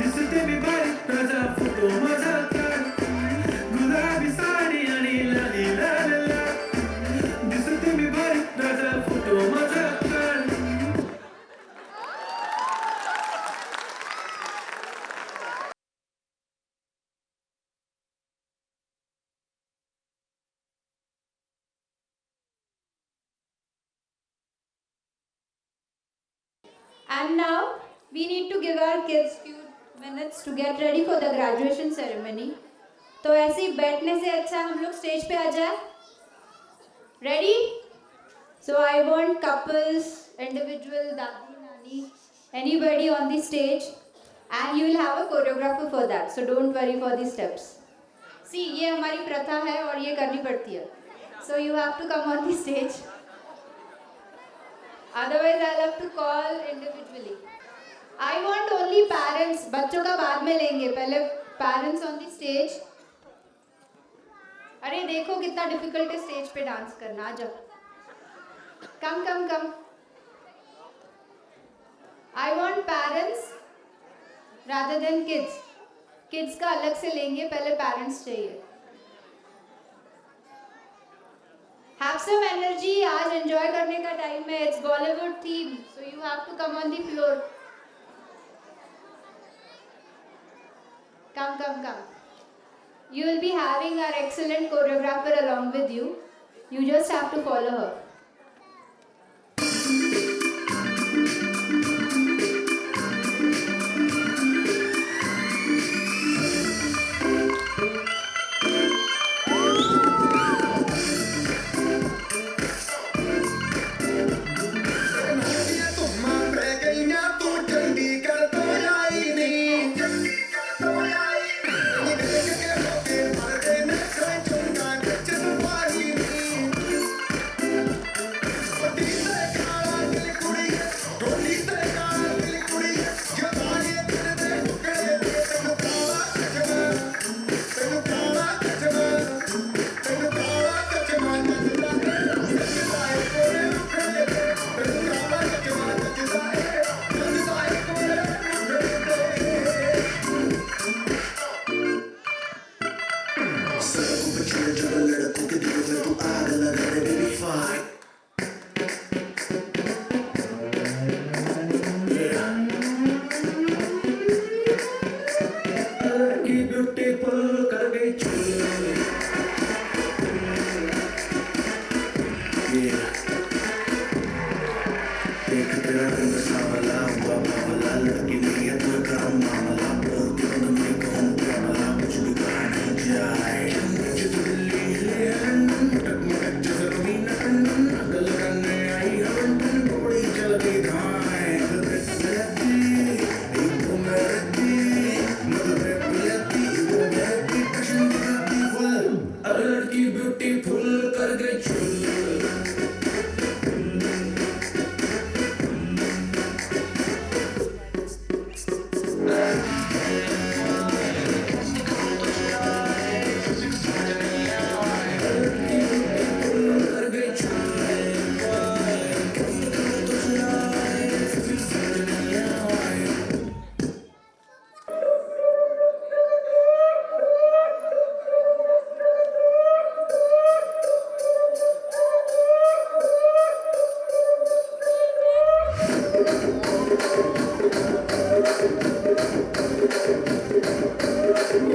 दिसते मी भारी राजा फोटो माझा काढ गुलाबी साडी आणि लाली लाल लाल दिसते मी भारी राजा फोटो माझा काढ. And now, we need to give our kids few minutes to get ready for the graduation ceremony. तो ऐसे ही बैठने से अच्छा हम लोग स्टेज पे आ जाए. Ready? So I want couples, individual, dadi, nani, anybody on the stage, and you will have a choreographer for that. So don't worry for the steps. See, ये हमारी प्रथा है और ये करनी पड़ती है. So you have to come on the stage. Otherwise, I'll have to call individually. I want only parents. बच्चों का बाद में लेंगे. पहले parents on the stage. अरे देखो कितना डिफिकल्ट है स्टेज पे डांस करना. आ जाओ. कम कम कम. I want parents rather than kids. Kids का अलग से लेंगे, पहले parents चाहिए. Have some energy. आज enjoy करने का time है. It's Bollywood theme, so you have to come on the floor. Come. You will be having our excellent choreographer along with you. You just have to follow her.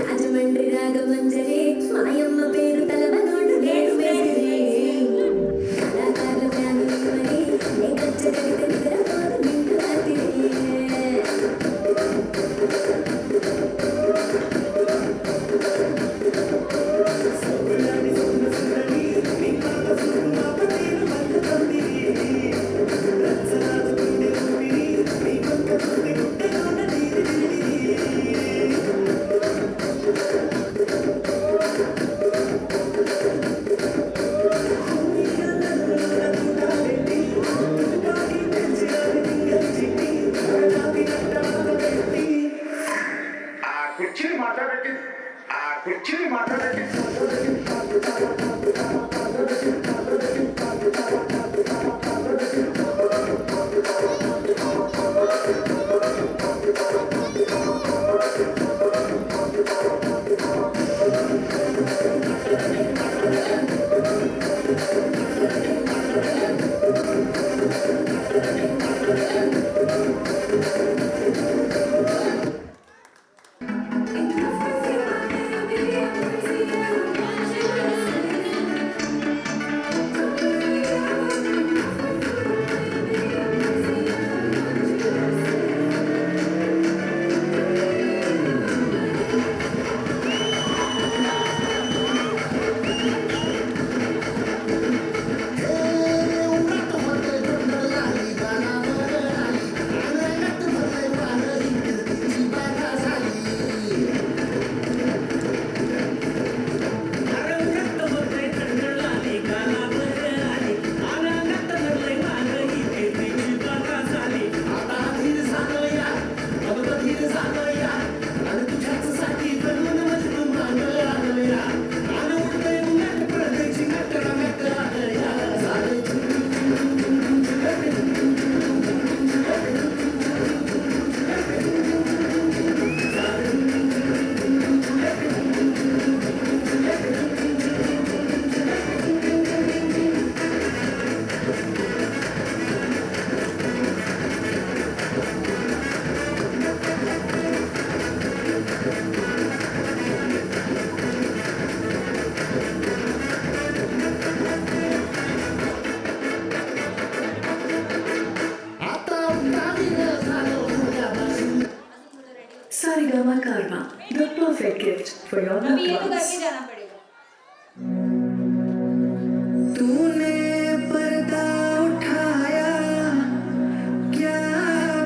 Rajahmundry Ragamanjari మాయమ్మ పేరు తలవనోడు నేడు వేరే కళాకారుల family మరి నే గచ్చగలిగితే నిద్రపోరు నిండు రాత్రి కుర్చీని మాట్లాడండి Thank you. Sarigama Karma, the perfect gift for your अभी loved ये तो ones. करके जाना पड़ेगा. तूने पर्दा उठाया क्या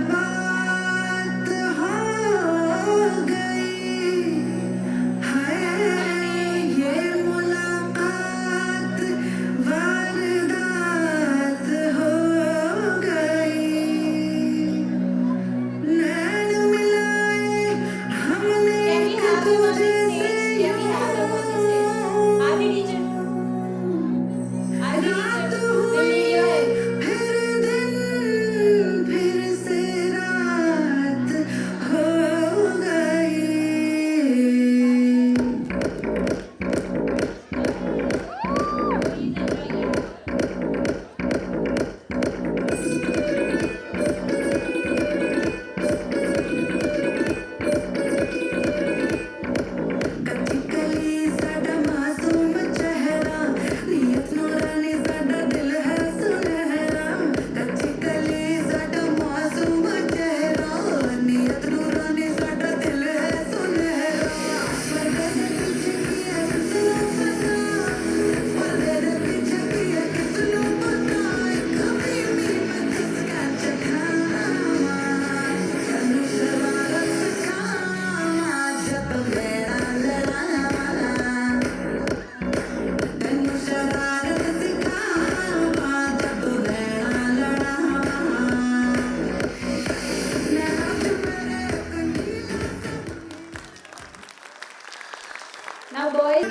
बात हो गई है ये मुलाकात वारदात हो गई नैन मिलाए हमने Can we एक have them on the दूजे से stage? Can we have them on the stage? आगे teacher. आगे रात teacher. We'll हुई need your help. फिर दिन फिर से रात हो गई कच्ची कली साडा मासूम चेहरा नियत नूरानी साडा दिल है सुनहरा कच्ची कली साडा मासूम चेहरा नियत नूरानी साडा दिल है सुनहरा पर्दे दे पीछे किया किसनू पता कभी भी मैं किसका चखावा तनु शरारत सिखावा जब मेरा लड़ावा तनु शरारत सिखावा जब मेरा लड़ावा नैना जो मेरे Now boys.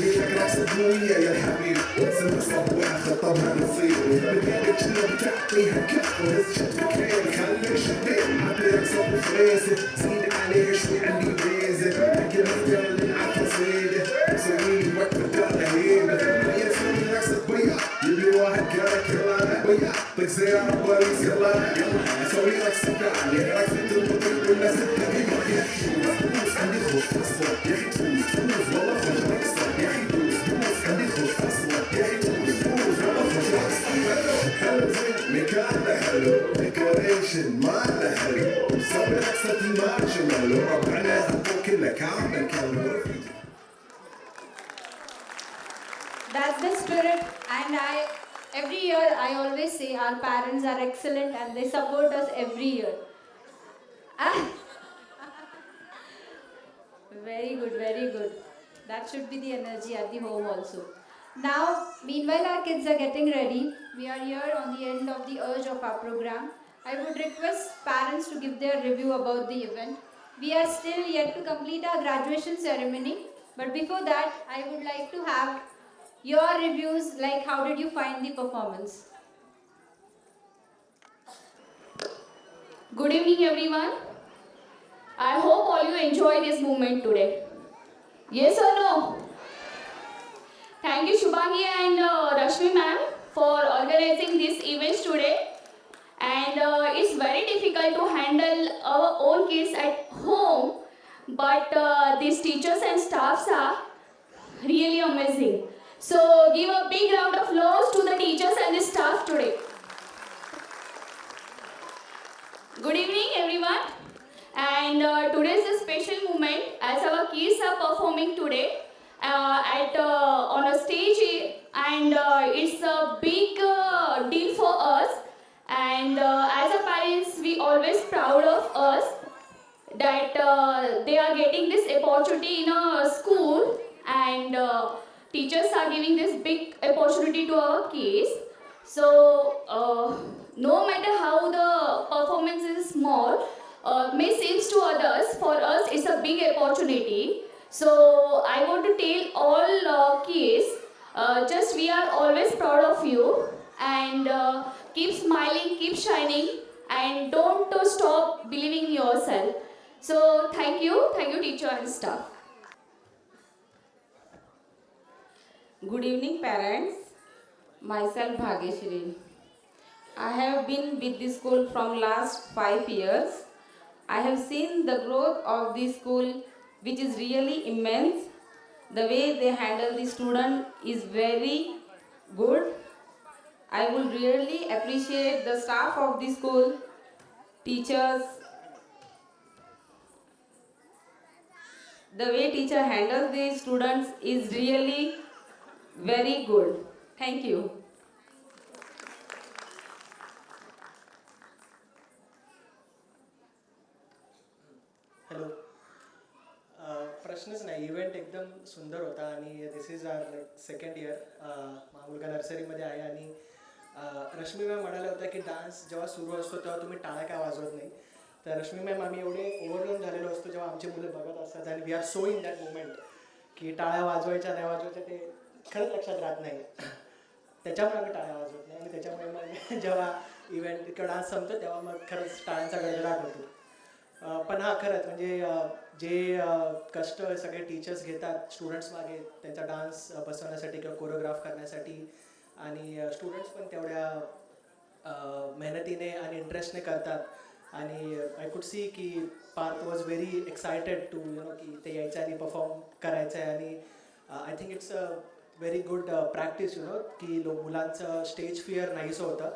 يا حبيبي سمع صباح خطرها نصيب بدك شنو بتعطيها كف وهز كان خليك شبيب عطيك صب فريسه زيد عليه شوي عندي بيزه اجل الدل عالفصيله سويلي وقت الدل هيبه يا سوي نفسك بيا يبي واحد قالك يلا بيا طيب سيارة بوليس يلا يلا سوي لك سكة عليه ركزت المطيب والناس تبي فلوس عندي خوف تصفر يا اخي فلوس والله خوش اكثر يا اخي فلوس عندي خوف تصفر يا اخي فلوس والله خوش اكثر حلو زين مكانه حلو ديكوريشن ماله حلو مسوي رقصة المارشميلو ربعنا هبو كله كامل كامل That's the spirit, and every year I always say our parents are excellent and they support us every year. Ah. Very good, very good. That should be the energy at the home also. Now, meanwhile our kids are getting ready. We are here on the end of the urge of our program. I would request parents to give their review about the event. We are still yet to complete our graduation ceremony, but before that, I would like to have your reviews, like how did you find the performance? Good evening, everyone. I hope all you enjoy this moment today. Yes or no? Thank you, Shubhangi and Rashmi ma'am, for organizing these events today. And it's very difficult to handle our own kids at home, but these teachers and staffs are really amazing. So give a big round of applause to the teachers and the staff today. Good evening, everyone. And today is a special moment as our kids are performing today on a stage, and it's a big deal for us. And as a parents, we always proud of us that they are getting this opportunity in a school, and teachers are giving this big opportunity to our kids. So no matter how the performance is small, may seems to others, for us it's a big opportunity. So I want to tell all kids, just we are always proud of you, and keep smiling, keep shining, and don't stop believing in yourself. So thank you teacher and staff. Good evening, parents. Myself Bhageshri. I have been with this school from last 5 years. I have seen the growth of this school, which is really immense. The way they handle the student is very good. I would really appreciate the staff of the school, teachers. The way teacher handles the students is really very good. Thank you. Hello प्रश्नच नाही event एकदम सुंदर होता आणि this is our like second year माझा मुलगा नर्सरीमध्ये आहे आणि रश्मी मॅम म्हणाल्या होत्या की डान्स जेव्हा सुरू असतो तेव्हा तुम्ही टाळ्या काय वाजवत नाही तर रश्मी मॅम आम्ही एवढे ओव्हरलोन झालेलो असतो जेव्हा आमची मुलं बघत असतात आणि we are so in that moment की टाळ्या वाजवायच्या नाही वाजवायच्या ते खरंच लक्षात राहत नाही त्याच्यामुळे आम्ही टाळ्या वाजवत नाही आणि त्याच्यामुळे मग जेव्हा इव्हेंट किंवा डान्स संपतो तेव्हा मग खरंच टाळ्यांचा गडगडाट होतो पण हा खरंच म्हणजे जे कष्ट सगळे टीचर्स घेतात स्टुडंट्स मागे त्यांचा डान्स बसवण्यासाठी किंवा कोरिओग्राफ करण्यासाठी आणि स्टुडंट्स पण तेवढ्या मेहनतीने आणि इंटरेस्टने करतात आणि आय कुड सी की Parth was very excited to की ते यायचं आणि परफॉर्म करायचं आहे आणि I think it's a very good practice की मुलांचं स्टेज फिअर नाहीसं होतं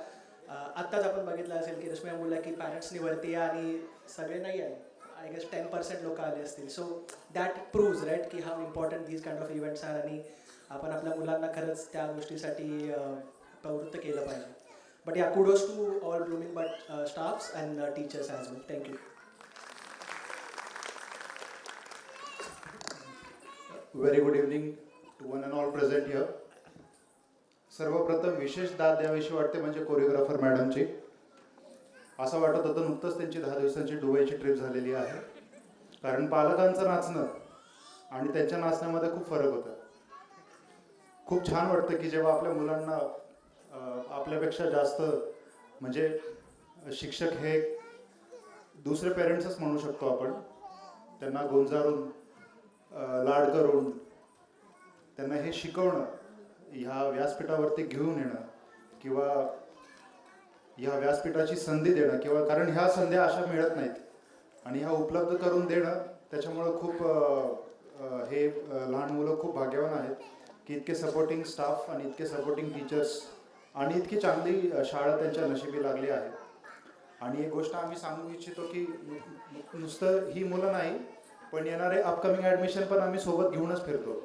आत्ताच आपण बघितलं असेल की रश्मी बोलला की पॅरेंट्सनी वरती या आणि सगळे नाही आहे आय गेस 10% लोक आले असतील सो दॅट प्रूव्ज राईट की how important these kind of events are आणि आपण आपल्या मुलांना खरंच त्या गोष्टीसाठी प्रवृत्त केलं पाहिजे बट या kudos to all Blooming Bud staffs and teachers as well thank you very good evening to one and all present here सर्वप्रथम विशेष दाद द्यावीशी वाटते म्हणजे कोरिओग्राफर मॅडमची असं वाटत होतं नुकतंच त्यांची 10 दिवसांची दुबईची ट्रिप झालेली आहे कारण पालकांचं नाचणं आणि त्यांच्या नाचण्यामध्ये खूप फरक होता खूप छान वाटतं की जेव्हा आपल्या मुलांना आपल्यापेक्षा जास्त म्हणजे शिक्षक हे दुसरे पेरेंट्सच म्हणू शकतो आपण त्यांना गोंजारून लाड करून त्यांना हे शिकवणं ह्या व्यासपीठावरती घेऊन येणं किंवा ह्या व्यासपीठाची संधी देणं किंवा कारण ह्या संध्या अशा मिळत नाहीत आणि ह्या उपलब्ध करून देणं त्याच्यामुळं खूप हे लहान मुलं खूप भाग्यवान आहेत की इतके सपोर्टिंग स्टाफ आणि इतके सपोर्टिंग टीचर्स आणि इतकी चांगली शाळा त्यांच्या नशिबी लागली आहे आणि एक गोष्ट आम्ही सांगू इच्छितो की नुसतं ही मुलं नाही पण येणारे अपकमिंग ॲडमिशन पण आम्ही सोबत घेऊनच फिरतो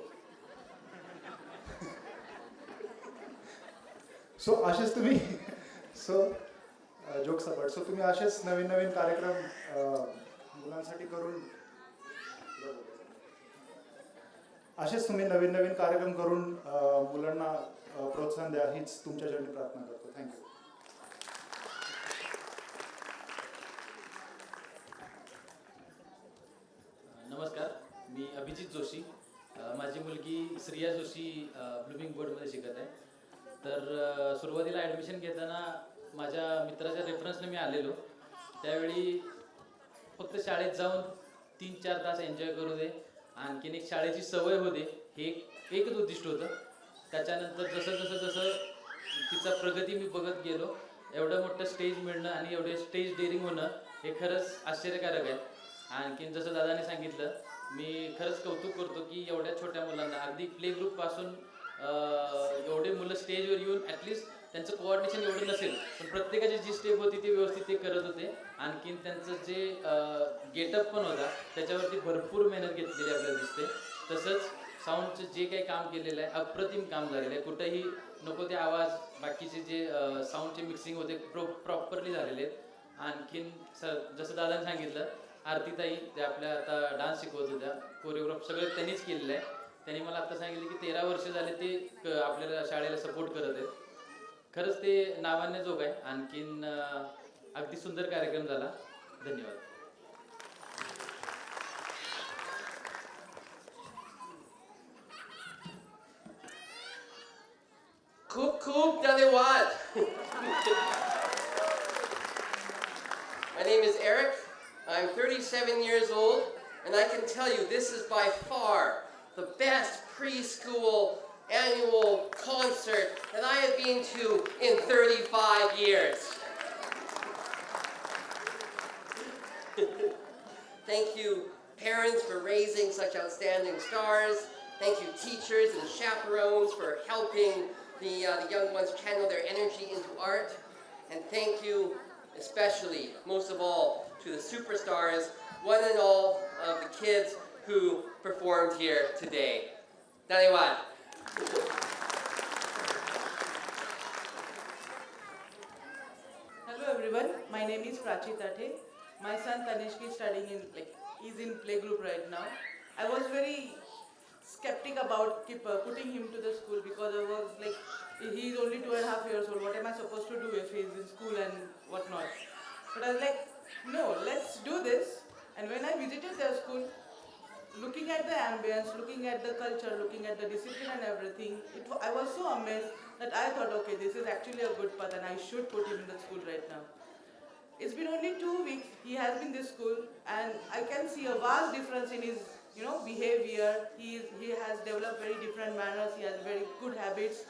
सो असेच तुम्ही जोक्स अपार्ट सो तुम्ही असेच नवीन नवीन कार्यक्रम मुलांसाठी करून असेच तुम्ही नवीन नवीन कार्यक्रम करून मुलांना प्रोत्साहन द्या हीच तुमच्यासाठी प्रार्थना करतो थँक्यू नमस्कार मी अभिजित जोशी माझी मुलगी श्रिया जोशी ब्लूमिंग बोर्डमध्ये शिकत आहे तर सुरुवातीला ॲडमिशन घेताना माझ्या मित्राच्या रेफरन्सने मी आलेलो त्यावेळी फक्त शाळेत जाऊन 3-4 तास एन्जॉय करू दे आणखीन एक शाळेची सवय होते हे एकच उद्दिष्ट होतं त्याच्यानंतर जसं तिचा प्रगती मी बघत गेलो एवढं मोठं स्टेज मिळणं आणि एवढे स्टेज डेअरिंग होणं हे खरंच आश्चर्यकारक आहे आणखीन जसं दादाने सांगितलं मी खरंच कौतुक करतो की एवढ्या छोट्या मुलांना अगदी प्ले ग्रुपपासून एवढे मुलं स्टेजवर येऊन ॲटलिस्ट त्यांचं कोऑर्डिनेशन एवढं नसेल पण प्रत्येकाची जी स्टेप होती ती व्यवस्थित ते करत होते आणखीन त्यांचं जे गेटअप पण होता त्याच्यावरती भरपूर मेहनत घेतलेली आपल्याला दिसते तसंच साऊंडचं जे काही काम केलेलं आहे अप्रतिम काम झालेलं आहे कुठंही नको ते आवाज बाकीचे जे साऊंडचे मिक्सिंग होते प्रॉपरली झालेले आहेत आणखीन जसं दादाने सांगितलं आरतीताई त्या आपल्या आता डान्स शिकवत होत्या कोरिओग्राफ सगळं त्यांनीच केलेलं आहे त्यांनी मला आता सांगितलं की 13 वर्ष झाले ते आपल्याला शाळेला सपोर्ट करत आहेत खरंच ते नावान्यजोग आहे आणखीन अगदी सुंदर कार्यक्रम झाला धन्यवाद खूप धन्यवाद My name is Eric. I'm 37 years old, and I can tell you this is by far the best preschool annual concert that I have been to in 35 years. Thank you, parents, for raising such outstanding stars. Thank you, teachers and chaperones, for helping the young ones channel their energy into art. And thank you, especially, most of all, to the superstars, one and all of the kids who performed here today. Dhanyawad. Hello everyone, my name is Prachi Tate. My son Tanishk is studying he's in playgroup right now. I was very skeptic about putting him to the school because I was like, he's only 2.5 years old. What am I supposed to do if he's in school and whatnot? But I was like, no, let's do this. And when I visited their school, looking at the ambience, looking at the culture, looking at the discipline and everything, I was so amazed that I thought, okay, this is actually a good path and I should put him in the school right now. It's been only 2 weeks he has been in this school, and I can see a vast difference in his behavior. He has developed very different manners, he has very good habits.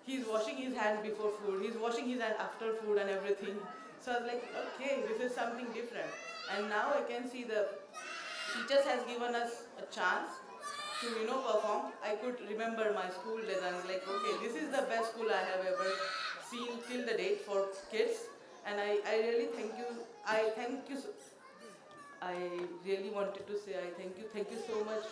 He's washing his hands before food, he's washing his hands after food and everything. So I was like, okay, this is something different. And now I can see the teachers has given us a chance to perform. I could remember my school days and I was like, okay, this is the best school I have ever seen till the date for kids. And I really thank you. I really wanted to say thank you so much,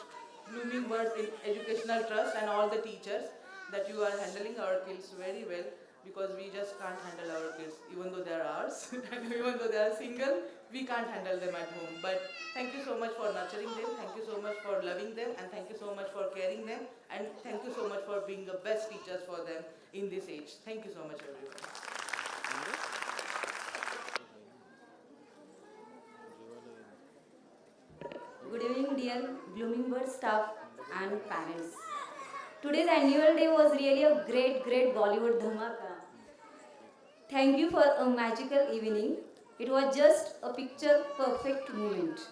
Blooming Birds Educational Trust and all the teachers, that you are handling our kids very well, because we just can't handle our kids, even though they are ours, and even though they are single, we can't handle them at home. But thank you so much for nurturing them, thank you so much for loving them, and thank you so much for caring them, and thank you so much for being the best teachers for them in this age. Thank you so much, everyone. Good evening, dear Blooming Bird staff and parents. Today's annual day was really a great Bollywood dhamaka. Thank you for a magical evening. It was just a picture perfect moment.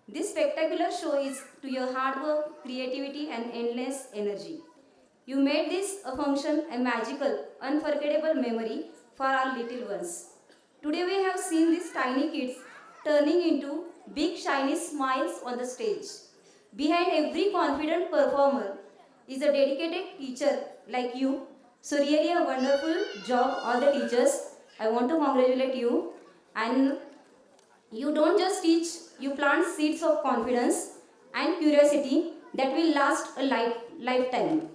This spectacular show is to your hard work, creativity and endless energy. You made this a function a magical, unforgettable memory for our little ones. Today we have seen these tiny kids turning into big shiny smiles on the stage. Behind every confident performer is a dedicated teacher like you. So really a wonderful job all the teachers. I want to congratulate you. And you don't just teach, you plant seeds of confidence and curiosity that will last a lifetime.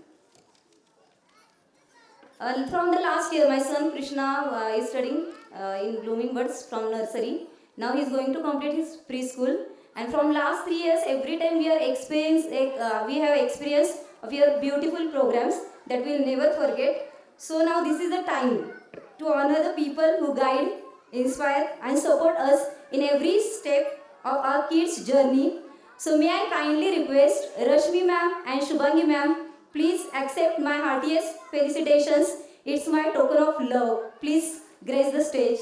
From the last year, my son Krishna is studying in Blooming Birds from nursery. Now he is going to complete his preschool. And from last 3 years, every time we have experienced of your beautiful programs that we'll never forget. So now this is the time to honor the people who guide, inspire and support us in every step of our kids' journey. So may I kindly request Rashmi ma'am and Shubhangi ma'am, please accept my heartiest felicitations. It's my token of love. Please grace the stage.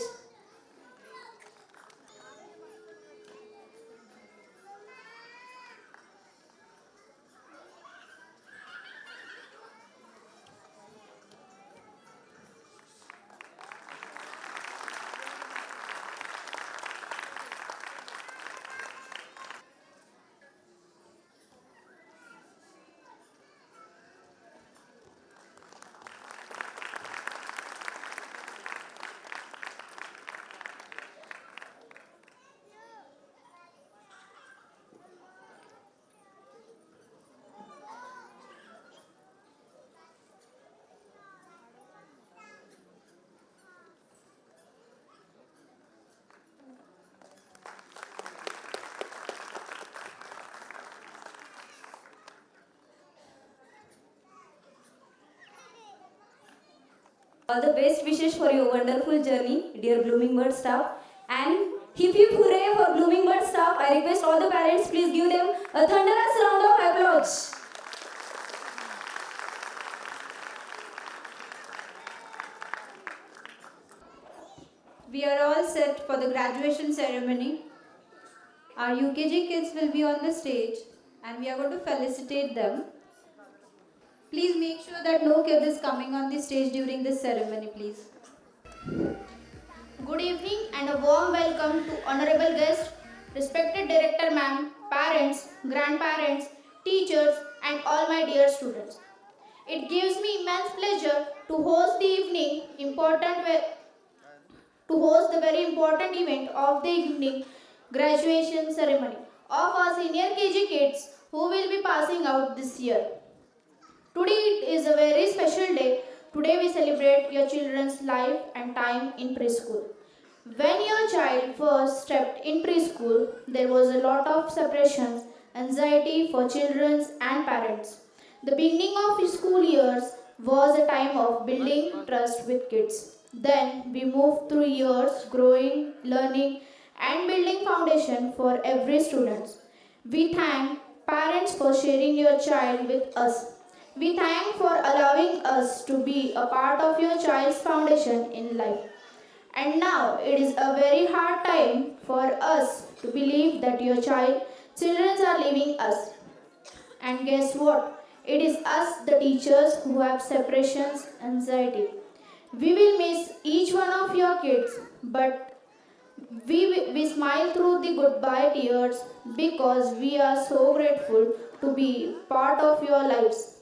All the best wishes for your wonderful journey, dear Blooming Bird staff. And hip hip hooray for Blooming Bird staff. I request all the parents, please give them a thunderous round of applause. We are all set for the graduation ceremony. Our UKG kids will be on the stage and we are going to felicitate them. Please make sure that no kid is coming on the stage during this ceremony, please. Good evening and a warm welcome to honorable guests, respected director ma'am, parents, grandparents, teachers and all my dear students. It gives me immense pleasure to host the very important event of the evening graduation ceremony of our senior KG kids who will be passing out this year. Today it is a very special day. Today we celebrate your children's life and time in preschool. When your child first stepped in preschool, there was a lot of separations, anxiety for children and parents. The beginning of school years was a time of building trust with kids. Then we moved through years growing, learning and building foundation for every student. We thank parents for sharing your child with us. We thank for allowing us to be a part of your child's foundation in life. And now it is a very hard time for us to believe that your children are leaving us. And guess what? It is us, the teachers, who have separations anxiety. We will miss each one of your kids, but we smile through the goodbye tears because we are so grateful to be part of your lives.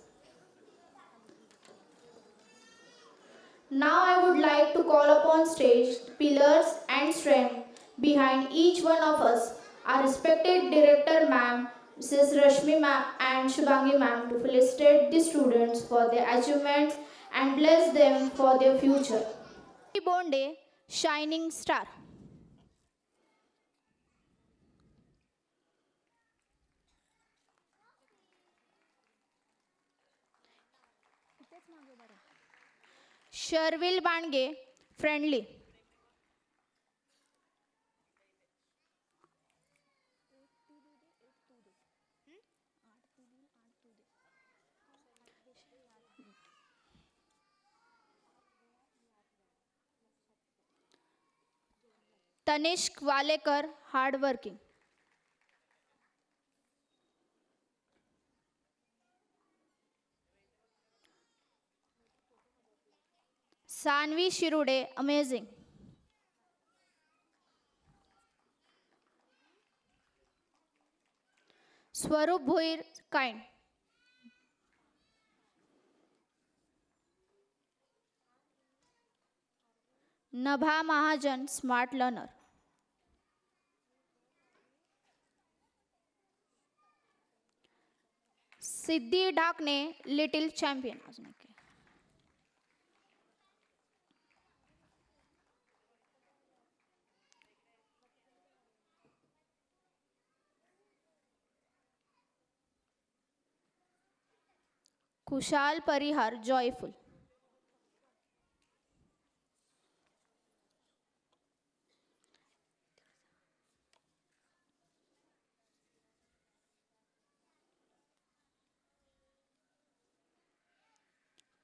Now I would like to call upon stage the pillars and strength behind each one of us, our respected director ma'am, Mrs. Rashmi ma'am and Shubhangi ma'am to felicitate the students for their achievements and bless them for their future. Happy Born Day, Shining Star. Sherville Bandge, Friendly. Tanishk Walekar, Hardworking. Sanvi Shirude, Amazing. Swarup Bhuir, Kind. Nabha Mahajan, Smart Learner. Siddhi Dhakne, Little Champion. Kushal Parihar, Joyful.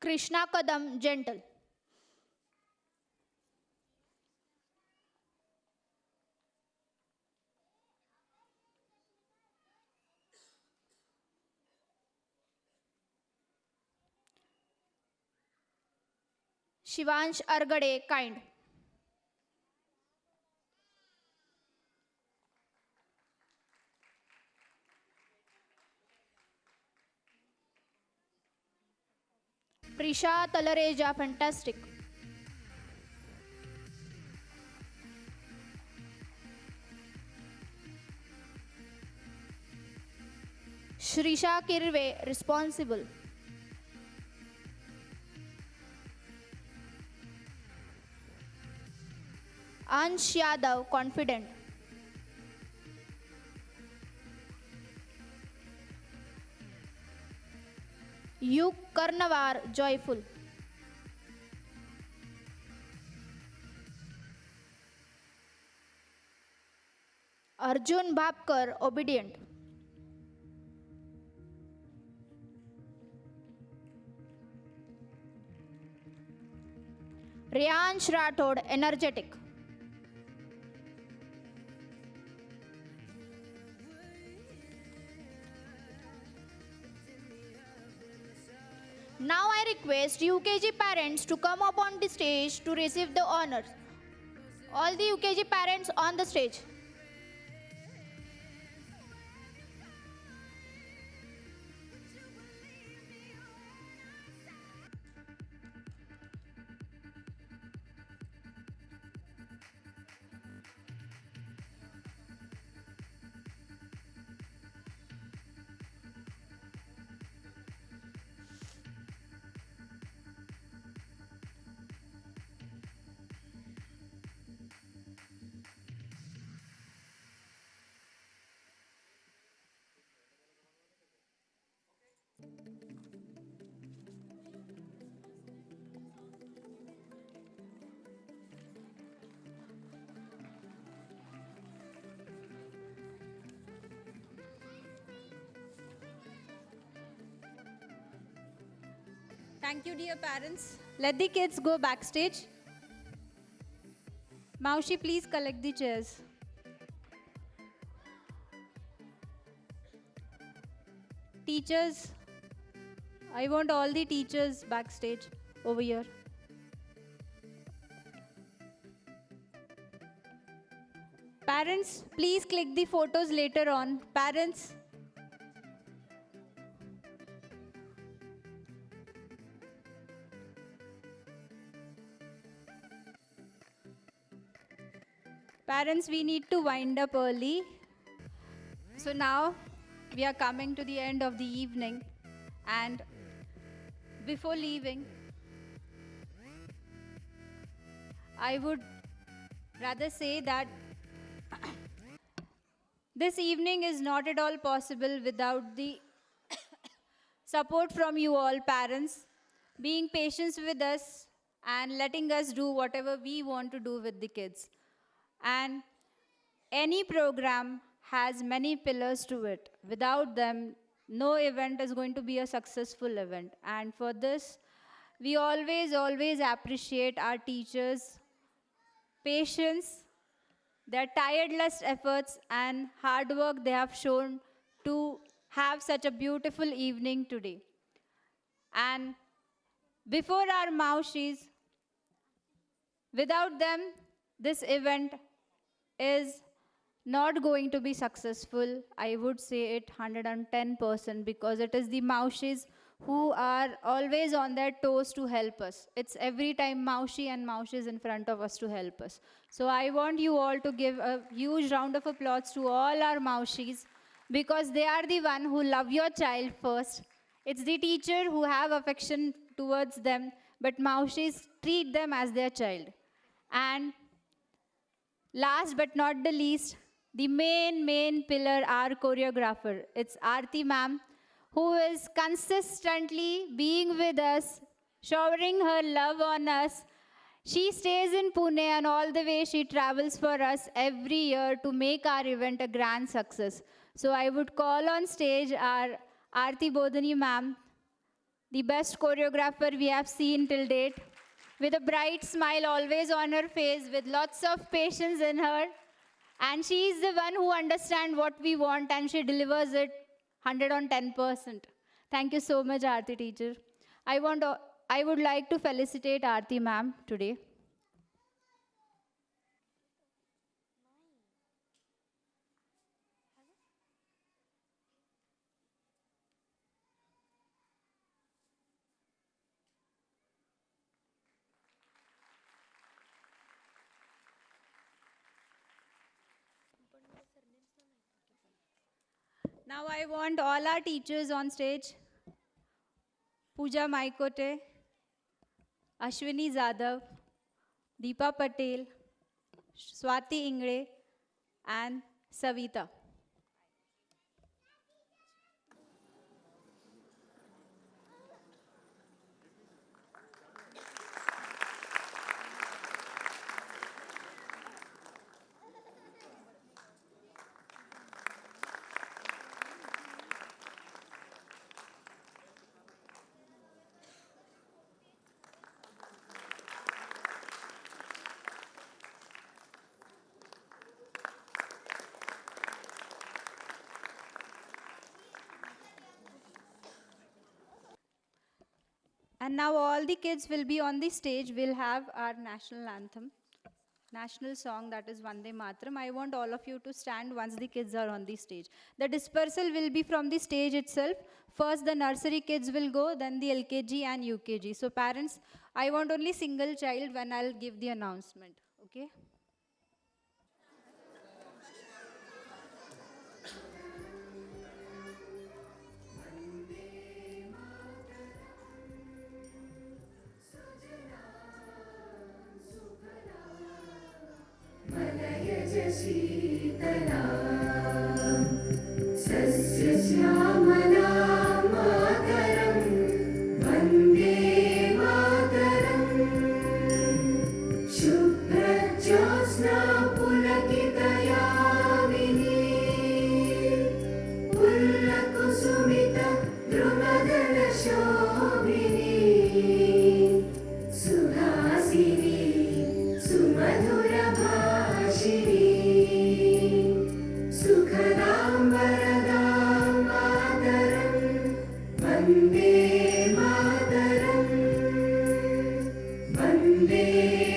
Krishna Kadam, Gentle. Shivansh Argade, Kind. Prisha Talareja, Fantastic. Shrisha Kirve, Responsible. Ansh Yadav, Confident. Yuk Karnavar, Joyful. Arjun Bhapkar, Obedient. Riyansh Rathod, Energetic. Now I request UKG parents to come up on the stage to receive the honors. All the UKG parents on the stage. Thank you, dear parents. Let the kids go backstage. Maushi, please collect the chairs. Teachers, I want all the teachers backstage over here. Parents, please click the photos later on. Parents. Parents, we need to wind up early. So now we are coming to the end of the evening, and before leaving, I would rather say that this evening is not at all possible without the support from you all, parents, being patient with us and letting us do whatever we want to do with the kids. And any program has many pillars to it. Without them, no event is going to be a successful event. And for this, we always appreciate our teachers' patience, their tireless efforts and hard work they have shown to have such a beautiful evening today. And before our Maushis, without them, this event is not going to be successful. I would say it 110% because it is the Maushis who are always on their toes to help us. It's every time Maushi and Maushis in front of us to help us. So I want you all to give a huge round of applause to all our Maushis because they are the one who love your child first. It's the teacher who have affection towards them, but Maushis treat them as their child. And last but not the least, the main pillar, our choreographer. It's Aarti ma'am, who is consistently being with us, showering her love on us. She stays in Pune and all the way she travels for us every year to make our event a grand success. So I would call on stage our Aarti Bodhani ma'am, the best choreographer we have seen till date, with a bright smile always on her face, with lots of patience in her. And she is the one who understands what we want and she delivers it 110%. Thank you so much, Aarti teacher. I would like to felicitate Aarti ma'am today. Now I want all our teachers on stage. Pooja Maikote, Ashwini Zadav, Deepa Patel, Swati Ingre, and Savita. And now all the kids will be on the stage. We'll have our national anthem, national song, that is Vande Mataram. I want all of you to stand once the kids are on the stage. The dispersal will be from the stage itself. First the nursery kids will go, then the LKG and UKG. So parents, I want only single child when I'll give the announcement, okay? Sumitha Drumadala Shobhini वन्दे